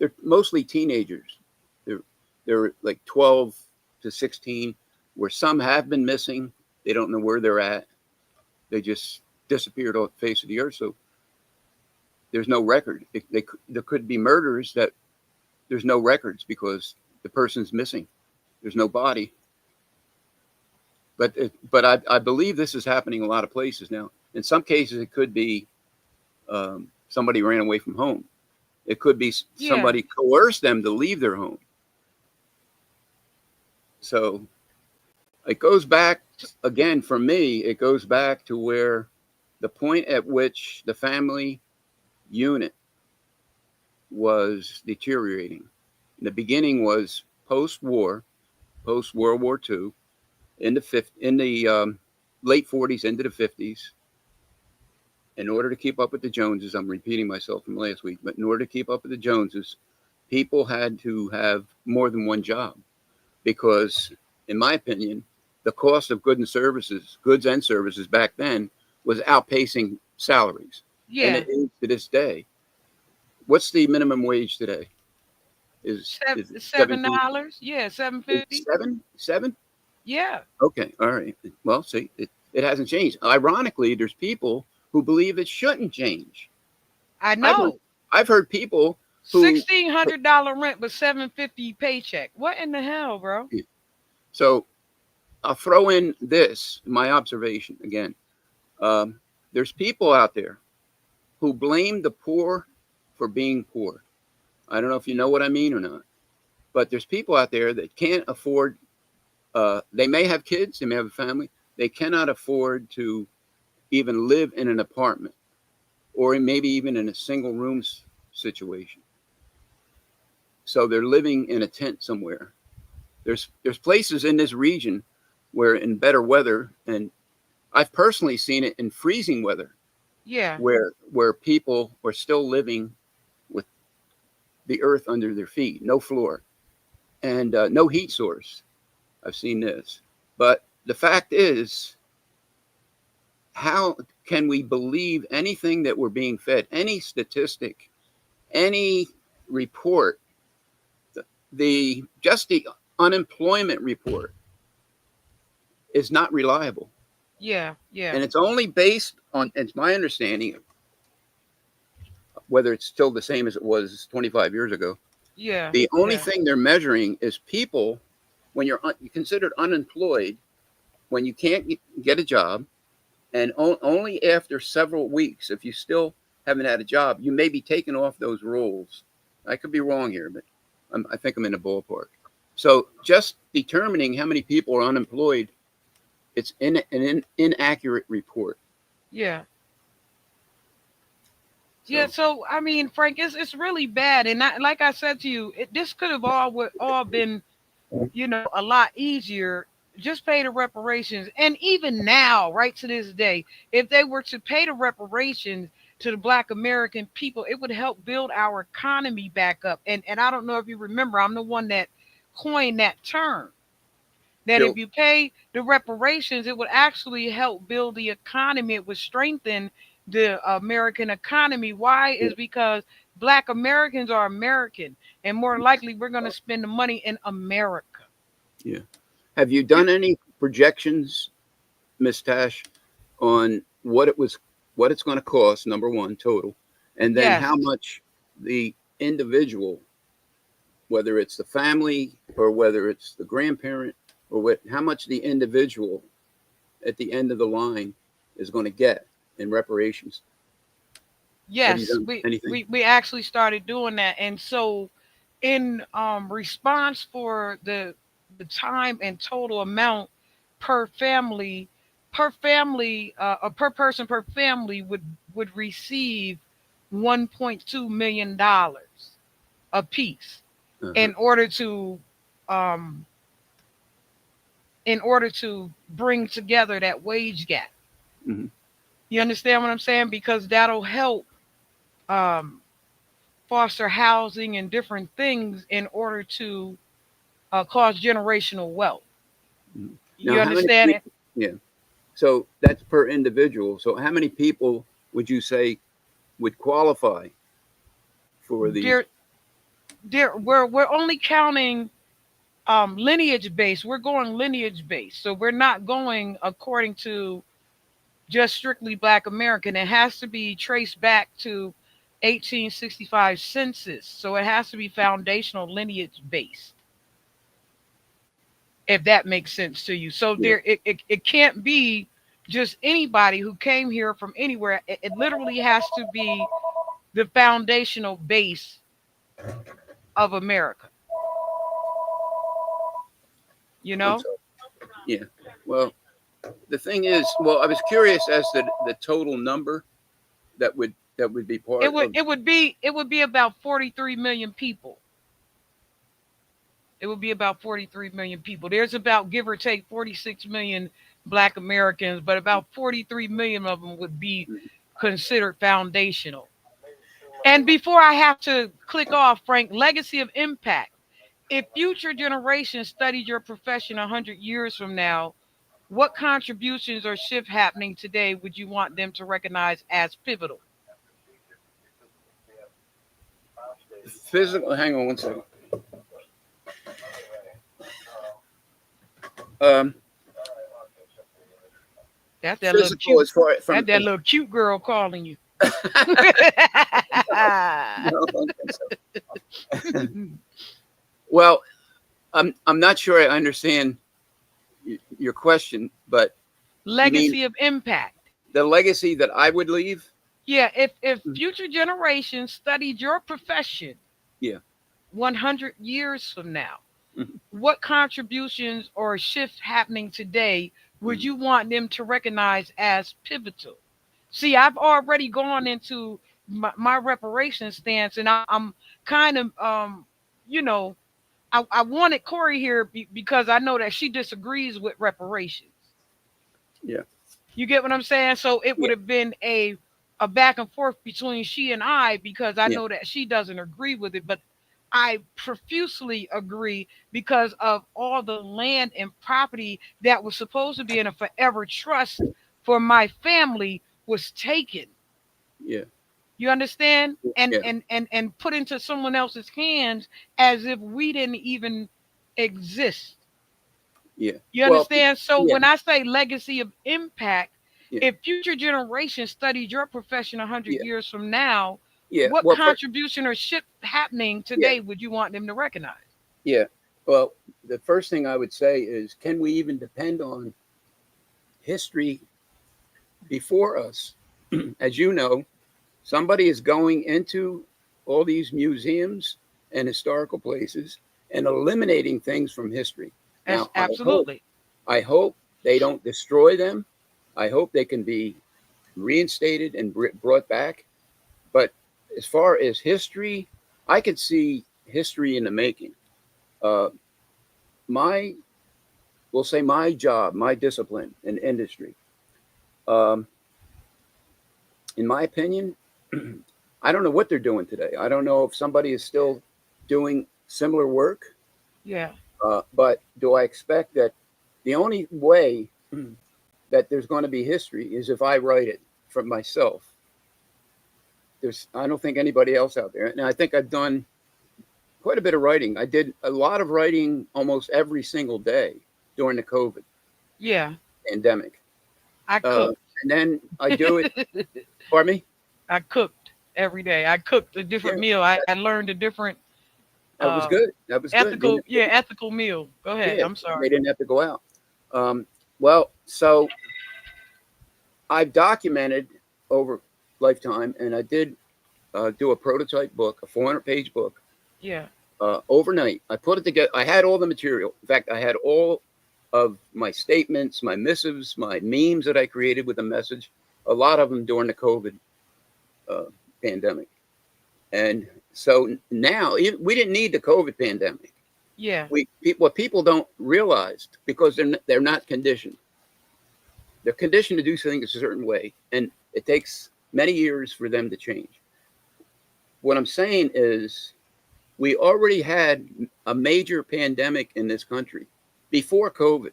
they're mostly teenagers. They're they're like 12 to 16, where some have been missing. They don't know where they're at. They just disappeared off the face of the earth. So there's no record. There could be murders that there's no records because the person's missing. There's no body. But I believe this is happening in a lot of places now. In some cases, it could be somebody ran away from home. It could be Yeah, somebody coerced them to leave their home. So it goes back again for me. It goes back to where the point at which the family unit was deteriorating. The beginning was post-war, post World War II, in the late 40s into the 50s. In order to keep up with the Joneses, I'm repeating myself from last week, but in order to keep up with the Joneses, people had to have more than one job because, in my opinion, the cost of goods and services back then was outpacing salaries. And yeah. it is to this day. What's the minimum wage today? Is it Seven 17? dollars. Yeah, seven Is it fifty. seven? Seven? Yeah, Okay, all right. Well, see, it hasn't changed. Ironically, there's people who believe it shouldn't change. I I've heard, know. I've heard people who. $1,600 rent but 750 paycheck. What in the hell, bro? So I'll throw in this, my observation again. Um, there's people out there who blame the poor for being poor. I don't know if you know what I mean or not, but there's people out there that can't afford. They may have kids, they may have a family. They cannot afford to even live in an apartment or maybe even in a single room situation. So they're living in a tent somewhere. There's places in this region where in better weather, and I've personally seen it in freezing weather, Yeah, where people are still living with the earth under their feet, no floor, and no heat source. I've seen this, but the fact is, how can we believe anything that we're being fed? Any statistic, any report, the unemployment report is not reliable. yeah, yeah, And it's only based on, it's my understanding, whether it's still the same as it was 25 years ago. yeah, The only yeah, thing they're measuring is people when you're considered unemployed, when you can't get a job, and only after several weeks, if you still haven't had a job, you may be taken off those rolls. I could be wrong here, but I think I'm in the ballpark. So just determining how many people are unemployed, it's an inaccurate report. yeah. Yeah, So so I mean, Frank, it's really bad, and like I said to you, this could have all been, a lot easier. Just pay the reparations, and even now, right to this day, if they were to pay the reparations to the Black American people, it would help build our economy back up. And I don't know if you remember, I'm the one that coined that term. That if Bill, you pay the reparations, it would actually help build the economy. It would strengthen the American economy. Why? Is because Black Americans are American, and more likely we're going to spend the money in America. yeah. Have you done any projections, Miss Tash, on what it's going to cost? Number one, total, and then Yes. how much the individual, whether it's the family or whether it's the grandparent or what, how much the individual at the end of the line is going to get in reparations? Have you Yes, done anything? we actually started doing that, and so in response for the time and total amount per family, or per person per family would receive $1.2 million a piece Uh-huh. in order to um bring together that wage gap. Hmm. You understand what I'm saying? Because that'll help um foster housing and different things in order to cause generational wealth. Now, You how many understand it? people? Yeah. So that's per individual. So how many people would you say would qualify for these? There, we're only counting lineage based. We're going lineage based, so we're not going according to just strictly Black American. It has to be traced back to 1865 census, so it has to be foundational lineage based. If that makes sense to you. So Yeah. it can't be just anybody who came here from anywhere. It literally has to be the foundational base of America. You I'm know, sorry. Yeah. Well, the thing is, well, I was curious as to the total number that would be it part would of. it would be about 43 million people. It would be about 43 million people. There's about, give or take, 46 million Black Americans, but about 43 million of them would be considered foundational. And before I have to click off, Frank, legacy of impact. If future generations studied your profession 100 years from now, what contributions or shift happening today would you want them to recognize as pivotal? Physical. Hang on one second. Um, That's that little Physical cute. as far That's from. that little cute girl calling you. No, I don't think so. Well, I'm not sure I understand your question, but you mean Legacy of impact. the legacy that I would leave? Yeah, if Mhm. future generations studied your profession Yeah. 100 years from now, Mhm. what contributions or shifts happening today would Mhm. you want them to recognize as pivotal? See, I've already gone into my reparations stance, and I'm kind of, you know, I wanted Corey here because I know that she disagrees with reparations. Yeah. You get what I'm saying? So it would Yeah. have been a back and forth between she and I, because I Yeah. know that she doesn't agree with it, but I profusely agree because of all the land and property that was supposed to be in a forever trust for my family was taken. Yeah. You understand? And Yeah. and put into someone else's hands as if we didn't even exist. Yeah. You Well, understand? So yeah. when I say legacy of impact, Yeah. if future generations studied your profession 100 Yeah. years from now, Yeah. what Well, contribution or shift happening yeah. today would you want them to recognize? Yeah. Well, the first thing I would say is, can we even depend on history before us? As you know, somebody is going into all these museums and historical places and eliminating things from history. That's Now, absolutely. I hope they don't destroy them. I hope they can be reinstated and brought back. But as far as history, I could see history in the making. Uh, my, we'll say my job, my discipline and industry, um, in my opinion, I don't know what they're doing today. I don't know if somebody is still doing similar work, Yeah. but do I expect that the only way that there's going to be history is if I write it from myself? I don't think anybody else out there. And I think I've done quite a bit of writing. I did a lot of writing almost every single day during the COVID Yeah. pandemic. I Uh, cooked. and then I do it, pardon me? I cooked every day. I cooked a different Yeah, meal. I learned a different That was good. That was good. ethical, yeah, ethical meal. Go ahead. Yeah, I'm they sorry. didn't have to go out. Well, so I've documented over lifetime, and I did do a prototype book, a 400-page book, Yeah. overnight. I put it together. I had all the material. In fact, I had all of my statements, my missives, my memes that I created with a message. A lot of them during the COVID uh, pandemic, and so now we didn't need the COVID pandemic. Yeah. What people don't realize, because they're not conditioned. They're conditioned to do things a certain way, and it takes many years for them to change. What I'm saying is, we already had a major pandemic in this country before COVID,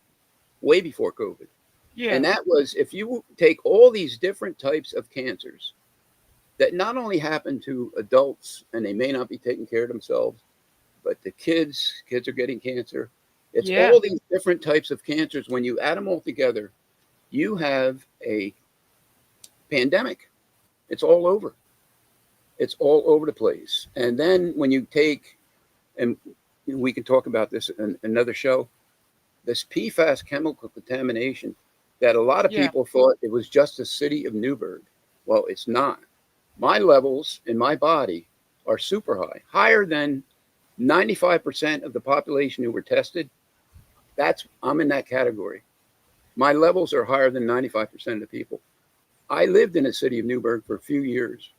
way before COVID. And Yeah. that was, if you take all these different types of cancers that not only happen to adults and they may not be taking care of themselves, but the kids are getting cancer. It's Yeah. all these different types of cancers. When you add them all together, you have a pandemic. It's all over. It's all over the place. And then when you take, and we can talk about this in another show, this PFAS chemical contamination that a lot of Yeah. people thought it was just the city of Newburgh. Well, it's not. My levels in my body are super high, higher than 95% of the population who were tested. I'm in that category. My levels are higher than 95% of the people. I lived in the city of Newburgh for a few years,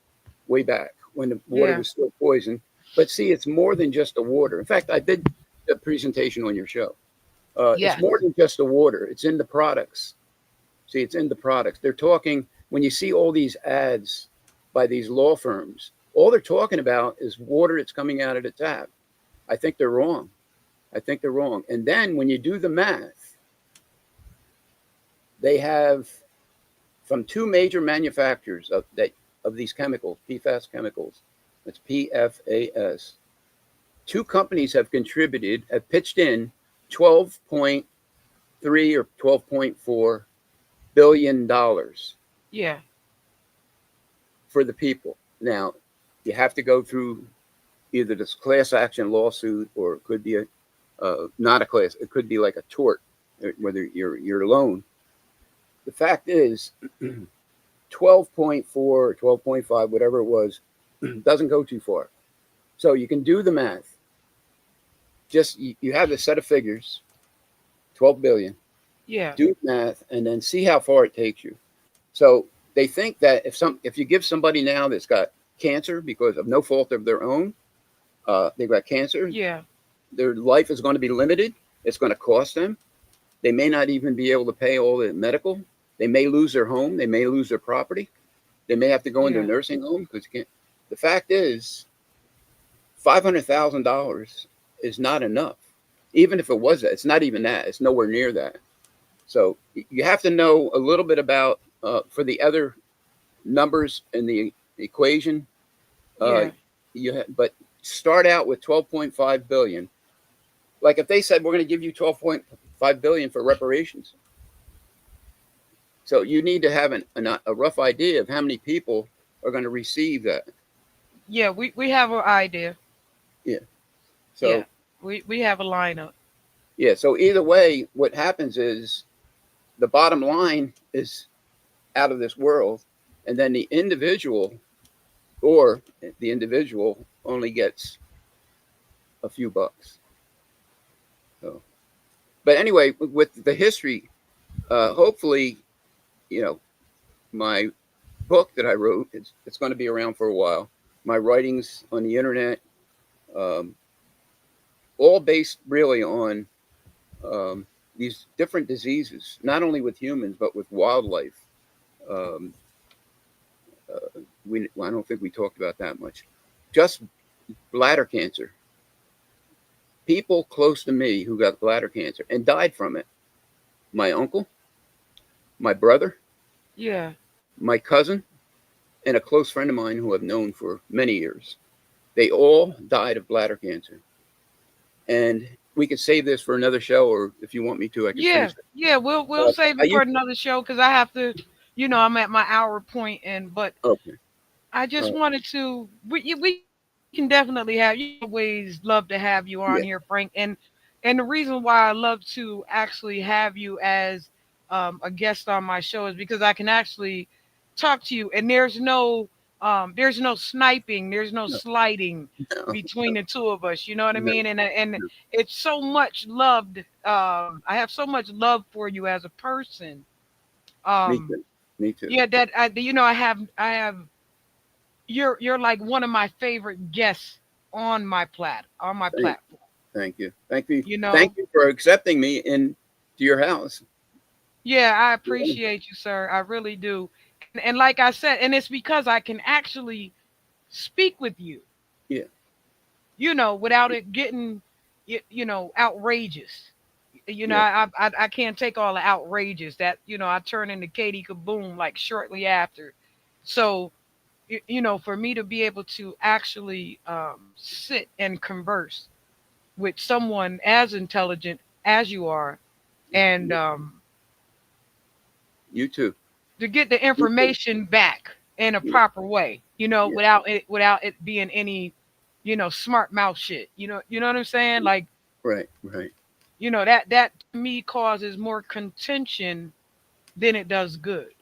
way back when the water Yeah. was still poison. But see, it's more than just the water. In fact, I did a presentation on your show. It's Yes. more than just the water. It's in the products. See, it's in the products. They're talking, when you see all these ads by these law firms, all they're talking about is water that's coming out of the tap. I think they're wrong. I think they're wrong. And then when you do the math, they have, from two major manufacturers of these chemicals, PFAS chemicals, that's PFAS. Two companies have pitched in 12.3 or 12.4 billion dollars Yeah. for the people. Now, you have to go through either this class action lawsuit, or it could be not a class. It could be like a tort, whether your loan. The fact is, 12.4 or 12.5, whatever it was, doesn't go too far. So you can do the math. Just you have a set of figures, 12 billion. Yeah. Do the math and then see how far it takes you. So they think that if you give somebody now that's got cancer because of no fault of their own, they've got cancer, Yeah. their life is going to be limited. It's going to cost them. They may not even be able to pay all the medical. They may lose their home. They may lose their property. They may have to go into a Yeah. nursing home because you can't. The fact is, $500,000 is not enough. Even if it was that, it's not even that. It's nowhere near that. So you have to know a little bit about for the other numbers in the equation. Uh, Yeah. but start out with 12.5 billion. Like if they said we're going to give you 12.5 billion for reparations, so you need to have a rough idea of how many people are going to receive that. Yeah. We have an idea. Yeah. Yeah. So We have a lineup. yeah. So either way, what happens is the bottom line is out of this world, and then the individual only gets a few bucks. So, but anyway, with the history, hopefully, you know, my book that I wrote, it's going to be around for a while. My writings on the internet, um, all based really on these different diseases, not only with humans but with wildlife. Um, I don't think we talked about that much. Just bladder cancer. People close to me who got bladder cancer and died from it. My uncle, my brother, Yeah. my cousin, and a close friend of mine who I've known for many years. They all died of bladder cancer. And we could save this for another show, or if you want me to, I can Yeah. finish it. Yeah. We'll save I it for used, another show because I have to. I'm at my hour point, and but okay. I just Uh, wanted to. We can definitely have you always love to have you on Yeah, here, Frank. And the reason why I love to actually have you as a guest on my show is because I can actually talk to you, and there's no sniping, there's no no, sliding no, between the two of us. You know what I no, mean? And no. it's so much loved. I have so much love for you as a person. Me Um, too. Me too. yeah, that I have you're like one of my favorite guests on my Thank, platform. thank you. Thank you. You Thank know, you for accepting me into your house. yeah, I Yeah, appreciate you, sir. I really do. And like I said, and it's because I can actually speak with you, yeah, without it getting, outrageous. yeah. I can't take all the outrageous that I turn into Katie Kaboom like shortly after. So for me to be able to actually sit and converse with someone as intelligent as you are, and You too. to get the You too. information back in a Yeah, proper way, yeah. without it being any, smart mouth shit. You know what I'm saying? Like, Right, right. that to me causes more contention than it does good.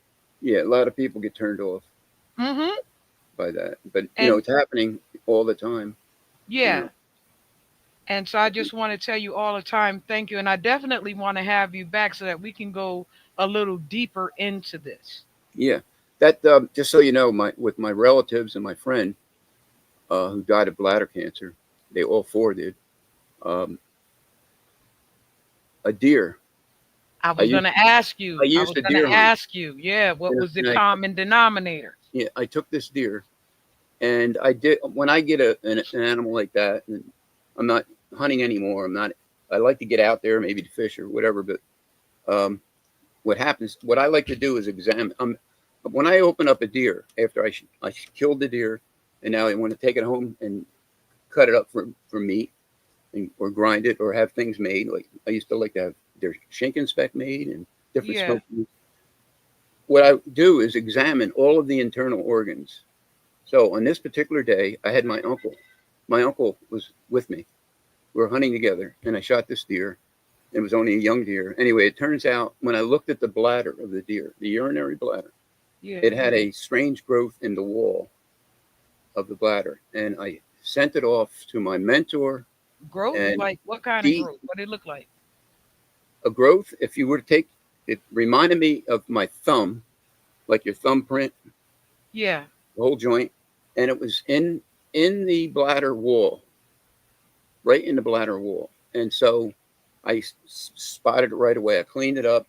Yeah, a lot of people get turned off Hmm. by that, but And it's happening all the time. You yeah, know. and so I just want to tell you all the time, thank you, and I definitely want to have you back so that we can go a little deeper into this. Yeah, that just so you know, my with my relatives and my friend who died of bladder cancer, they all four did. Um, a deer. I I was used gonna ask you. I I used was to gonna deer hunt, ask you. Yeah, what was the and common denominator? yeah, I took this deer, and I did when I get an animal like that, and I'm not hunting anymore. I'm not. I like to get out there, maybe to fish or whatever. But um, what happens? What I like to do is examine. When I open up a deer after I killed the deer, and now I want to take it home and cut it up for meat or grind it or have things made. Like I used to like to have their shank and speck made and different Yeah. smoked meats. What I do is examine all of the internal organs. So on this particular day, I had my uncle. My uncle was with me. We were hunting together, and I shot this deer. It was only a young deer. Anyway, it turns out when I looked at the bladder of the deer, the urinary bladder, Yeah. it had a strange growth in the wall of the bladder. And I sent it off to my mentor Growth? and Like what kind of he growth? What did it look like? a growth. If you were to take it, reminded me of my thumb, like your thumbprint, Yeah. the whole joint, and it was in the bladder wall, right in the bladder wall. And so I spotted it right away. I cleaned it up,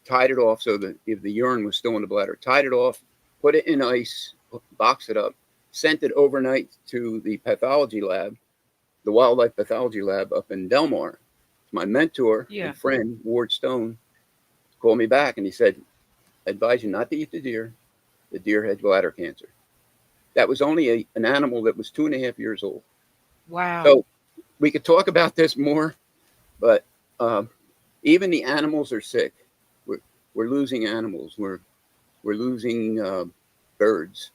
tied it off so that if the urine was still in the bladder, tied it off, put it in ice, boxed it up, sent it overnight to the pathology lab, the wildlife pathology lab up in Delmar. My mentor Yeah. and friend, Ward Stone, called me back and he said, I advise you not to eat the deer. The deer had bladder cancer. That was only an animal that was 2.5 years old. Wow. So we could talk about this more, but um, even the animals are sick. We're, we're losing animals. We're losing birds.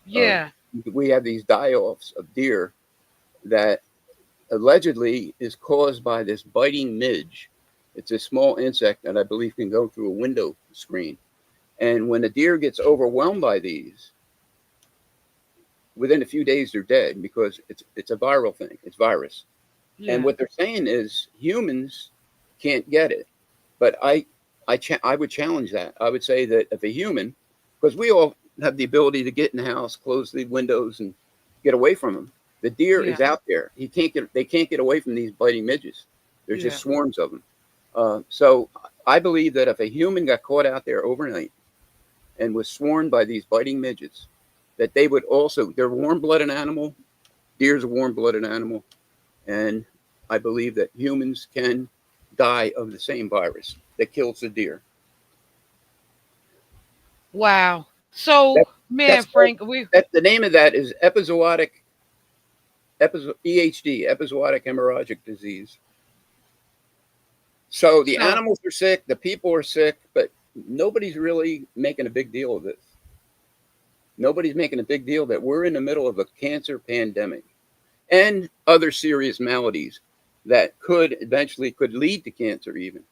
Uh, Yeah. we have these die-offs of deer that allegedly is caused by this biting midge. It's a small insect that I believe can go through a window screen. And when a deer gets overwhelmed by these, within a few days they're dead because it's a viral thing. It's virus. And Yeah. what they're saying is humans can't get it. But I would challenge that. I would say that if a human, because we all have the ability to get in the house, close the windows, and get away from them. The deer Yeah. is out there. They can't get away from these biting midges. There's Yeah. just swarms of them. So I believe that if a human got caught out there overnight and was swarmed by these biting midgets, that they would also. They're a warm-blooded animal. Deer's a warm-blooded animal, and I believe that humans can die of the same virus that kills the deer. Wow. So, That, man, that's called, Frank, we that the name of that is EHD, epizootic hemorrhagic disease. So the so animals are sick, the people are sick, but nobody's really making a big deal of this. Nobody's making a big deal that we're in the middle of a cancer pandemic. and other serious maladies that could eventually lead to cancer even.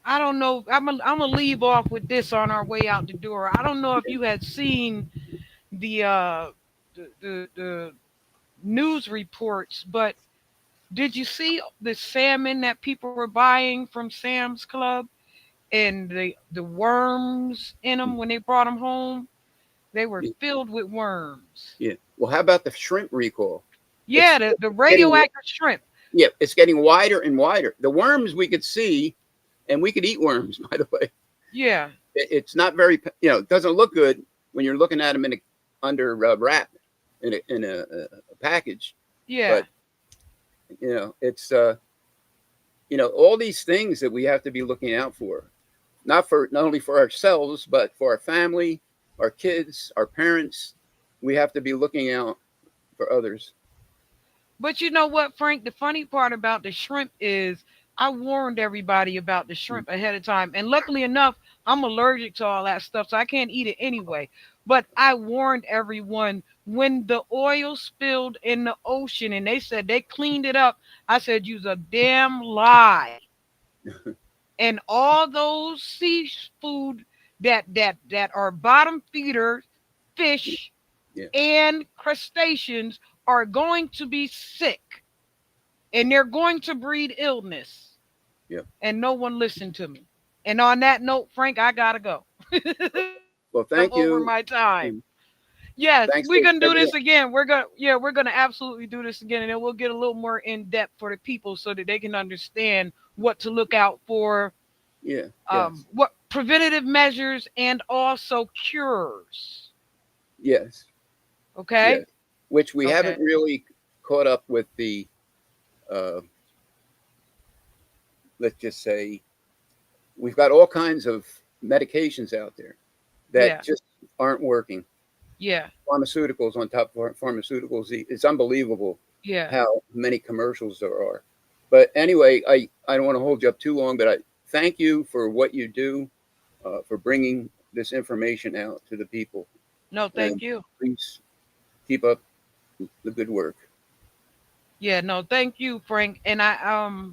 I don't know. I'm gonna leave off with this on our way out the door. I don't know if you had seen the the news reports, but did you see the salmon that people were buying from Sam's Club and the worms in them when they brought them home? They were filled with worms. Yeah. Well, how about the shrimp recall? Yeah, the radioactive shrimp. Yeah, it's getting wider and wider. The worms we could see, and we could eat worms, by the way. Yeah. It's not very, it doesn't look good when you're looking at them under wrap in a package. Yeah. But, it's, all these things that we have to be looking out for, not only for ourselves, but for our family, our kids, our parents. We have to be looking out for others. But you know what, Frank? The funny part about the shrimp is I warned everybody about the shrimp ahead of time. And luckily enough, I'm allergic to all that stuff, so I can't eat it anyway. But I warned everyone when the oil spilled in the ocean and they said they cleaned it up. I said, use a damn lie. And all those seafood that are bottom feeder fish and crustaceans are going to be sick and they're going to breed illness. Yep. And no one listened to me. And on that note, Frank, I gotta go. Well, thank you. Over my time. Yes, we're gonna do this again. We're gonna absolutely do this again, and then we'll get a little more in depth for the people so that they can understand what to look out for. Yeah. What preventative measures and also cures. Yes. Okay. Yes. Which we haven't really caught up with the. Let's just say, we've got all kinds of medications out there that just aren't working. Yeah. Pharmaceuticals on top of pharmaceuticals. It's unbelievable how many commercials there are. But anyway, I don't want to hold you up too long, but I thank you for what you do, for bringing this information out to the people. No, thank you. Please keep up the good work. Yeah, no, thank you, Frank. And I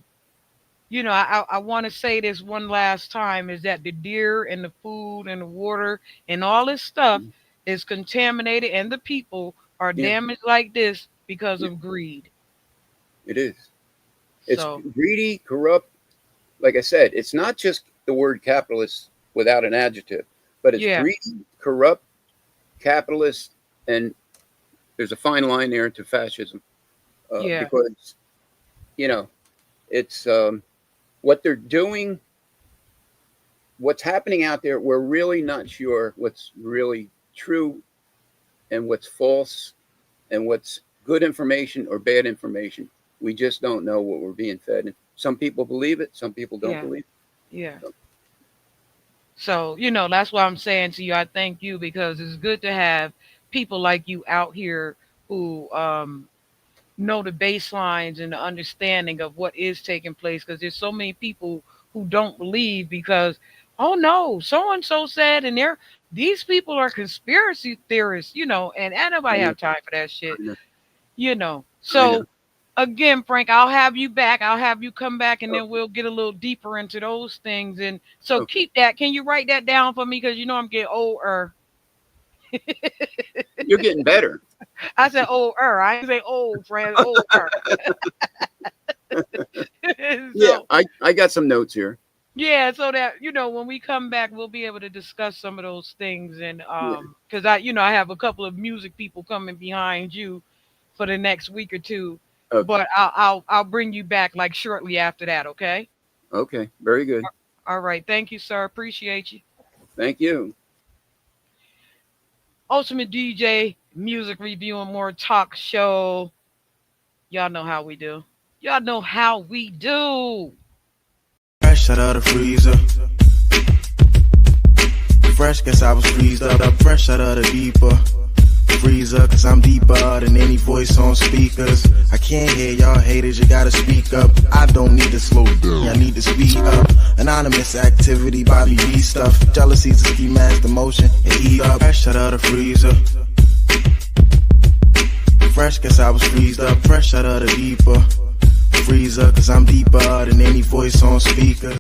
want to say this one last time is that the deer and the food and the water and all this stuff is contaminated and the people are damaged like this because of greed. It is. It's greedy, corrupt. Like I said, it's not just the word capitalist without an adjective, but it's greedy, corrupt, capitalist, and there's a fine line there to fascism. Because, it's what they're doing, what's happening out there. We're really not sure what's really true and what's false and what's good information or bad information. We just don't know what we're being fed. And some people believe it. Some people don't believe it. Yeah. So, that's why I'm saying to you, I thank you, because it's good to have people like you out here who know the baselines and the understanding of what is taking place, because there's so many people who don't believe because, oh no, so-and-so said, and these people are conspiracy theorists, and nobody have time for that shit, So again, Frank, I'll have you back. I'll have you come back, and then we'll get a little deeper into those things. And so keep that. Can you write that down for me? Because I'm getting older. You're getting better. I said older. I didn't say old, friend. Older. Yeah, I got some notes here. Yeah, so that when we come back, we'll be able to discuss some of those things, and because I have a couple of music people coming behind you for the next week or two. Okay. But I'll bring you back like shortly after that. Okay. Okay. Very good. All right. Thank you, sir. Appreciate you. Thank you. Ultimate DJ, music review, and more talk show. Y'all know how we do. Y'all know how we do. Fresh out of the freezer. Fresh, guess I was freezed up. Fresh out of the deeper freezer, cause I'm deeper than any voice on speakers. I can't hear y'all haters, you gotta speak up. I don't need to slow down, I need to speed up. Anonymous activity, Bobby B stuff. Jealousy's a ski mask, emotion, and eat up. Fresh out of the freezer. fresh, guess I was freezed up, fresh out of the deeper freezer, cause I'm deeper than any voice on speaker.